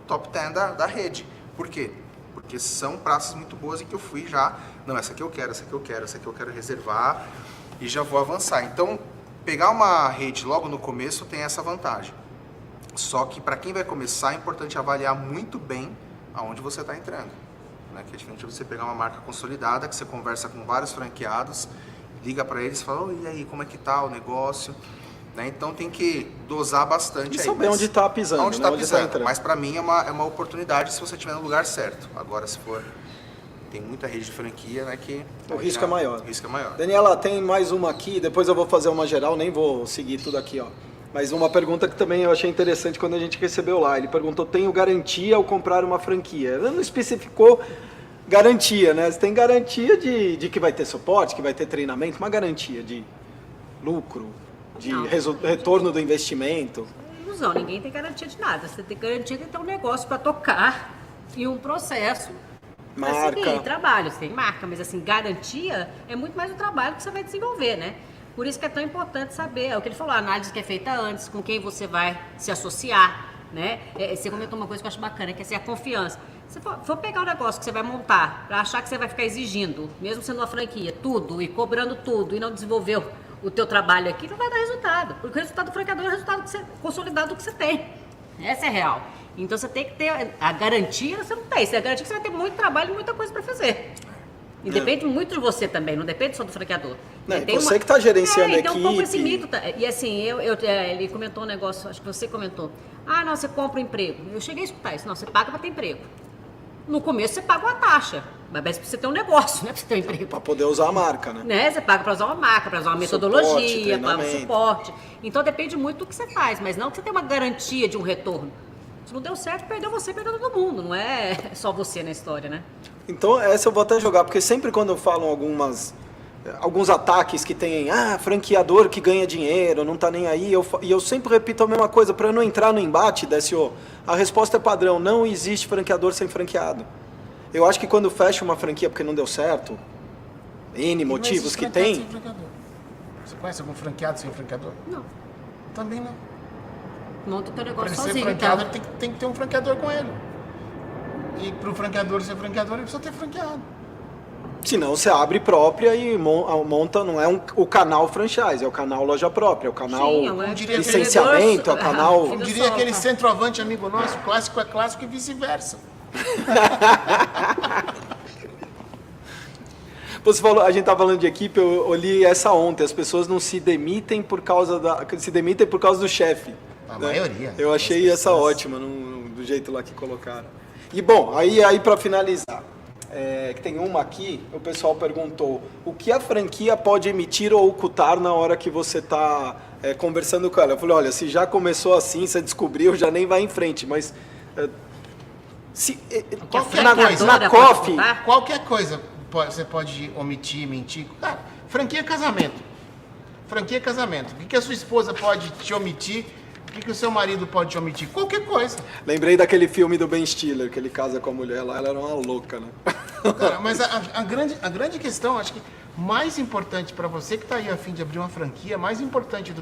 top 10 da rede. Por quê? Porque são praças muito boas em que eu fui já, não, essa aqui eu quero, essa aqui eu quero, essa aqui eu quero reservar e já vou avançar. Então, pegar uma rede logo no começo tem essa vantagem. Só que para quem vai começar é importante avaliar muito bem aonde você está entrando. Né? Que é diferente de você pegar uma marca consolidada, que você conversa com vários franqueados, liga para eles e fala, e aí, como é que tá o negócio? Né? Então tem que dosar bastante. E saber onde está pisando. Onde né? está pisando. entrando. Mas para mim é uma oportunidade se você estiver no lugar certo. Agora, se for... Tem muita rede de franquia, né, que... O risco é maior. O risco é maior. Daniela, tem mais uma aqui, depois eu vou fazer uma geral, nem vou seguir tudo aqui, ó. Mas uma pergunta que também eu achei interessante quando a gente recebeu lá. Ele perguntou, tenho garantia ao comprar uma franquia? Ele não especificou garantia, né? Você tem garantia de que vai ter suporte, que vai ter treinamento, uma garantia de lucro, de retorno do investimento. Ilusão, ninguém tem garantia de nada. Você tem garantia de ter um negócio para tocar e um processo para Marca. seguir, trabalho. Você tem marca, mas assim, garantia é muito mais o trabalho que você vai desenvolver, né? Por isso que é tão importante saber, é o que ele falou, a análise que é feita antes, com quem você vai se associar, né? Você comentou uma coisa que eu acho bacana, que é assim, a confiança. Se for pegar o negócio que você vai montar, para achar que você vai ficar exigindo, mesmo sendo uma franquia, tudo, e cobrando tudo, e não desenvolver o teu trabalho aqui, não vai dar resultado. Porque o resultado do franqueador é o resultado que você, consolidado que você tem. Essa é real. Então você tem que ter a garantia, você não tem. Você garantia que você vai ter muito trabalho e muita coisa para fazer. E depende muito de você também, não depende só do franqueador. Não, você que está gerenciando a então, um pouco esse equipe. mito. E assim, ele comentou um negócio, acho que você comentou. Ah, não, você compra um emprego. Eu cheguei a escutar isso. Não, você paga para ter emprego. No começo você paga uma taxa, mas para você ter um negócio, não é para você ter um emprego. Para poder usar a marca, né? Você paga para usar uma marca, para usar uma Suporte, metodologia, para um treinamento. suporte. Então depende muito do que você faz, mas não que você tenha uma garantia de um retorno. Se não deu certo, perdeu você, perdeu todo mundo. Não é só você na história, né? Então, essa eu vou até jogar, porque sempre quando falam alguns ataques que tem, franqueador que ganha dinheiro, não tá nem aí, e eu sempre repito a mesma coisa, para eu não entrar no embate, DSO, a resposta é padrão, não existe franqueador sem franqueado. Eu acho que quando fecha uma franquia porque não deu certo, N motivos que tem... Você conhece algum franqueado sem franqueador? Não. Também não. Monta o teu Para negócio ele ser sozinho, franqueado, então. ele tem que ter um franqueador com ele. E para o franqueador ser franqueador, ele precisa ter franqueado. Senão você abre própria e monta, não é o canal franchise, é o canal loja própria, é o canal Sim, licenciamento, é o canal... Como diria aquele centroavante amigo nosso, clássico é clássico e vice-versa. Você falou, a gente estava falando de equipe, eu li essa ontem, as pessoas não se demitem por causa do chefe. A maioria. Eu achei essa ótima, do jeito lá que colocaram. E bom, aí para finalizar, que tem uma aqui, o pessoal perguntou, o que a franquia pode emitir ou ocultar na hora que você está conversando com ela? Eu falei, olha, se já começou assim, você descobriu, já nem vai em frente, mas... na COF... Qualquer coisa você pode omitir, mentir. Cara, franquia é casamento. Franquia é casamento. O que a sua esposa pode te omitir? O que o seu marido pode te omitir? Qualquer coisa. Lembrei daquele filme do Ben Stiller, que ele casa com a mulher lá, ela era uma louca, né? Cara, mas a grande questão, acho que mais importante para você que está aí a fim de abrir uma franquia, mais importante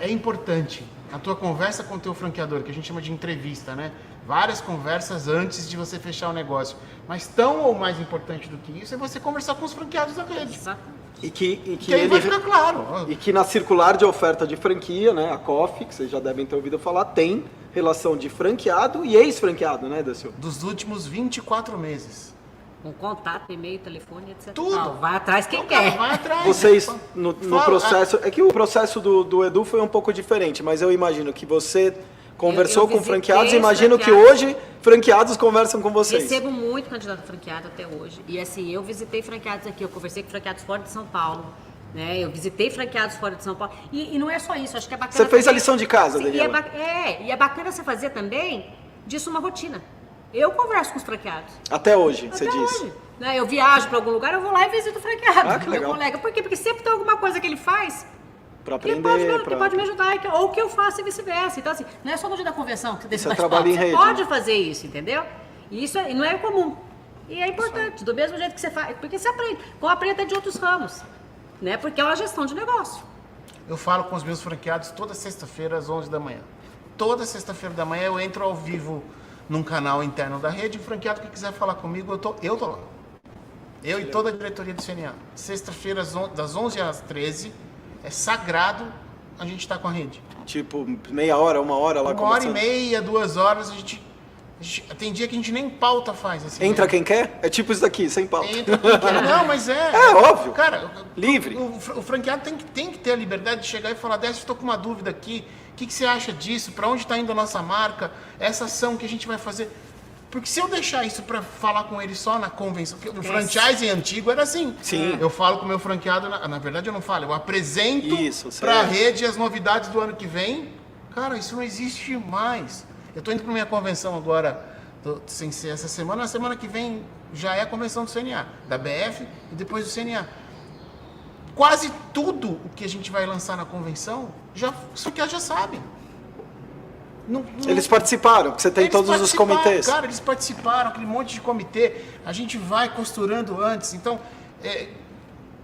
é importante a tua conversa com o teu franqueador, que a gente chama de entrevista, né? Várias conversas antes de você fechar o negócio. Mas tão ou mais importante do que isso é você conversar com os franqueados da rede. Exato. E que aí ele vai ficar claro. E que na circular de oferta de franquia, né, a COF, que vocês já devem ter ouvido falar, tem relação de franqueado e ex-franqueado, né, Dacio? Dos últimos 24 meses. Com contato, e-mail, telefone, etc. Tudo. Não, vai atrás quem Então, cara, quer. vai atrás. Vocês, no Fala, processo... É que o processo do Edu foi um pouco diferente, mas eu imagino que você conversou Eu com visitei franqueados, os imagino que franqueados. hoje franqueados conversam com vocês. Recebo muito candidato franqueado até hoje. E assim, eu visitei franqueados aqui, eu conversei com franqueados fora de São Paulo. Né? Eu visitei franqueados fora de São Paulo. E não é só isso, acho que é bacana. Você fez a também- lição de casa, Sim, Daniela. e é bacana você fazer também disso uma rotina. Eu converso com os franqueados. Até hoje, você Até disse. hoje. Né? Eu viajo para algum lugar, eu vou lá e visito o franqueado. Ah, que legal. Meu colega. Por quê? Porque sempre tem alguma coisa que ele faz Para que aprender, pode me ajudar, ou que eu faço e vice-versa. Então, assim, não é só no dia da convenção que você Isso é decide trabalho em você rede, pode né? fazer isso, entendeu? E isso não é comum. E é importante, do mesmo jeito que você faz, porque você aprende, como aprende de outros ramos, né? Porque é uma gestão de negócio. Eu falo com os meus franqueados toda sexta-feira às 11 da manhã. toda sexta-feira da manhã eu entro ao vivo num canal interno da rede. O franqueado que quiser falar comigo, eu tô lá. Eu e toda a diretoria do CNA. Sexta-feira, das 11 às 13, é sagrado, a gente tá com a rede. Tipo, meia hora, uma hora lá Uma hora e meia, 2 horas, tem dia que a gente nem pauta faz. Assim, Entra né? quem quer? É tipo isso daqui, sem pauta. Entra quem quer. Não, mas É óbvio. Cara, Livre. O franqueado tem que ter a liberdade de chegar e falar, Décio, estou com uma dúvida aqui, o que você acha disso? Para onde está indo a nossa marca? Essa ação que a gente vai fazer? Porque se eu deixar isso para falar com ele só na convenção, porque o franchising antigo era assim. Sim. Eu falo com o meu franqueado, na verdade eu não falo, eu apresento Isso, para a certo. rede as novidades do ano que vem. Cara, isso não existe mais. Eu estou indo para minha convenção agora, sem ser essa semana, na semana que vem já é a convenção do CNA, da BF e depois do CNA. Quase tudo o que a gente vai lançar na convenção, os franqueados já sabem. Eles participaram, porque você tem Eles todos os participaram, comitês. Cara, eles participaram, aquele monte de comitê. A gente vai costurando antes. Então,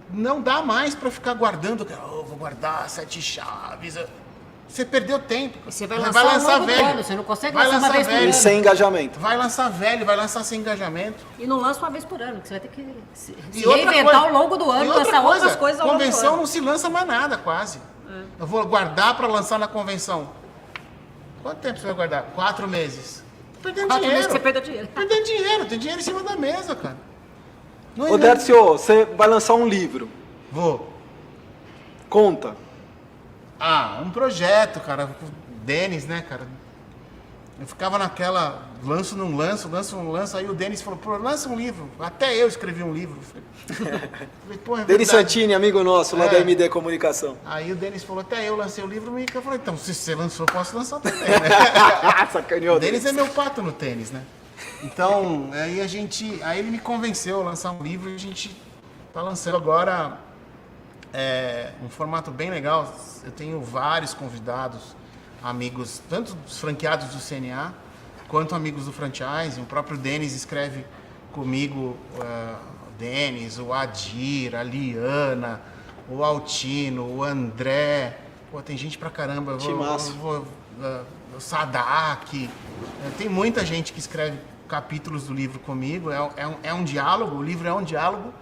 não dá mais para ficar guardando. Vou guardar 7 chaves. Você perdeu tempo. Você vai lançar ao longo do ano, você não consegue lançar uma vez por E ano. sem engajamento. Vai lançar velho, vai lançar sem engajamento. E não lança uma vez por ano, que você vai ter que se E outra reinventar coisa- ao longo do e ano, outra lançar outras coisas ao longo do Convenção ano. não se lança mais nada, quase. Eu vou guardar para lançar na convenção. Quanto tempo você vai guardar? 4 meses. Perdendo 4 dinheiro. meses que você perdeu dinheiro. Perdendo dinheiro. Tem dinheiro em cima da mesa, cara. Não Ô, Décio, você vai lançar um livro. Vou. Conta. Um projeto, cara. Denis, né, cara? Eu ficava naquela, lanço, não lanço. Aí o Denis falou, pô, lança um livro. Até eu escrevi um livro. Falei, pô, é Denis verdade. Santini, amigo nosso, lá É. da MD Comunicação. Aí o Denis falou, até eu lancei o livro. E eu falei, então, se você lançou, eu posso lançar também, né? Sacaneou. O Denis é meu pato no tênis, né? Então, aí ele me convenceu a lançar um livro e a gente tá lançando agora um formato bem legal. Eu tenho vários convidados, amigos, tanto dos franqueados do CNA, quanto amigos do franchising. O próprio Denis escreve comigo, o Denis, o Adir, a Liana, o Altino, o André. Pô, tem gente pra caramba. Timaço. O Sadak. Tem muita gente que escreve capítulos do livro comigo. É um diálogo, o livro é um diálogo.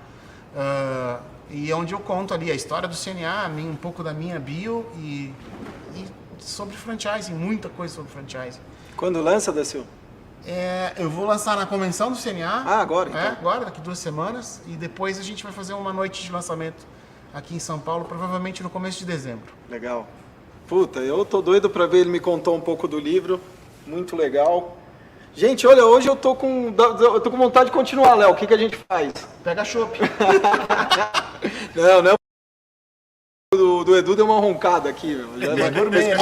E é onde eu conto ali a história do CNA, um pouco da minha bio e sobre franchising, muita coisa sobre franchising. Quando lança, Décio? Eu vou lançar na convenção do CNA. Agora, então. Agora, daqui 2 semanas. E depois a gente vai fazer uma noite de lançamento aqui em São Paulo, provavelmente no começo de dezembro. Legal. Puta, eu tô doido pra ver, ele me contou um pouco do livro. Muito legal. Gente, olha, hoje eu tô com vontade de continuar, Léo. O que a gente faz? Pega chopp. Não. Do Edu deu uma roncada aqui, meu. Vai dormir, né?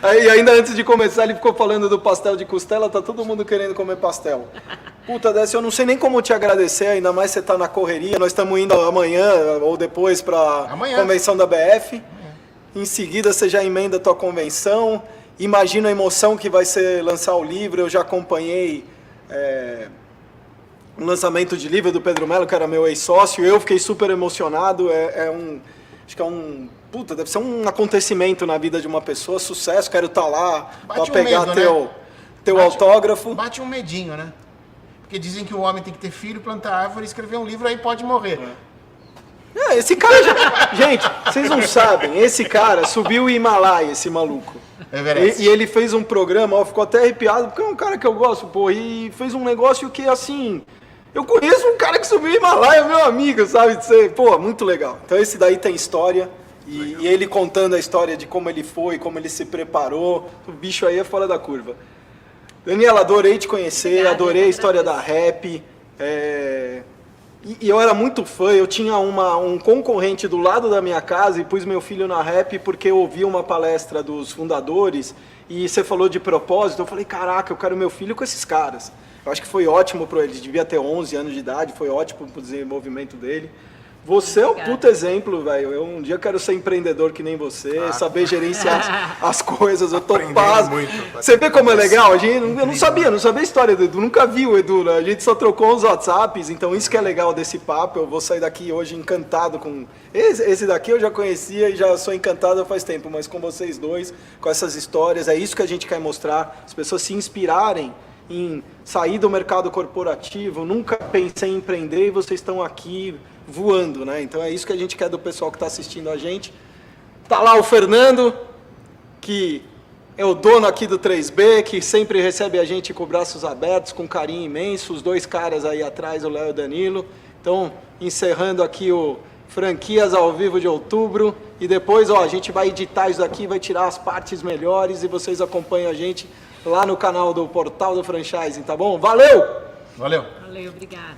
Aí, ainda antes de começar, ele ficou falando do pastel de costela, tá todo mundo querendo comer pastel. Puta, Décio, eu não sei nem como te agradecer, ainda mais você tá na correria. Nós estamos indo amanhã ou depois pra Amanhã. convenção da BF. Em seguida, você já emenda a tua convenção. Imagina a emoção que vai ser lançar o livro. Eu já acompanhei o lançamento de livro do Pedro Melo, que era meu ex-sócio. Eu fiquei super emocionado. Acho que é um... Puta, deve ser um acontecimento na vida de uma pessoa. Sucesso, quero estar lá Bate para um pegar medo, teu Bate- autógrafo. Bate um medinho, né? Porque dizem que o homem tem que ter filho, plantar árvore, escrever um livro, aí pode morrer. Esse cara já... Gente, vocês não sabem, esse cara subiu o Himalaia, esse maluco. Everest. E ele fez um programa, ó, ficou até arrepiado, porque é um cara que eu gosto, pô, e fez um negócio que, assim... Eu conheço um cara que subiu o Himalaia, meu amigo, sabe? Pô, muito legal. Então esse daí tem história, e ele contando a história de como ele foi, como ele se preparou. O bicho aí é fora da curva. Daniela, adorei te conhecer, Obrigada, adorei a eu história da agradeço. rap. E eu era muito fã, eu tinha um concorrente do lado da minha casa e pus meu filho na rap porque eu ouvi uma palestra dos fundadores e você falou de propósito, eu falei, caraca, eu quero meu filho com esses caras. Eu acho que foi ótimo para ele, devia ter 11 anos de idade, foi ótimo para o desenvolvimento dele. Você é um Obrigada. puto exemplo, velho. Eu um dia quero ser empreendedor que nem você, saber gerenciar as coisas. Eu tô Aprendendo pasmo. muito. Você vê como é legal? Eu não sabia a história do Edu, nunca vi o Edu, né? A gente só trocou uns WhatsApps, então isso que é legal desse papo. Eu vou sair daqui hoje encantado com... Esse daqui eu já conhecia e já sou encantado faz tempo, mas com vocês dois, com essas histórias, é isso que a gente quer mostrar. As pessoas se inspirarem em sair do mercado corporativo, nunca pensei em empreender e vocês estão aqui voando, né? Então é isso que a gente quer do pessoal que está assistindo a gente. Tá lá o Fernando, que é o dono aqui do 3B, que sempre recebe a gente com braços abertos, com carinho imenso. Os dois caras aí atrás, o Léo e o Danilo. Então, encerrando aqui o Franquias ao Vivo de outubro. E depois, a gente vai editar isso aqui, vai tirar as partes melhores e vocês acompanham a gente lá no canal do Portal do Franchising, tá bom? Valeu! Valeu! Valeu, obrigada.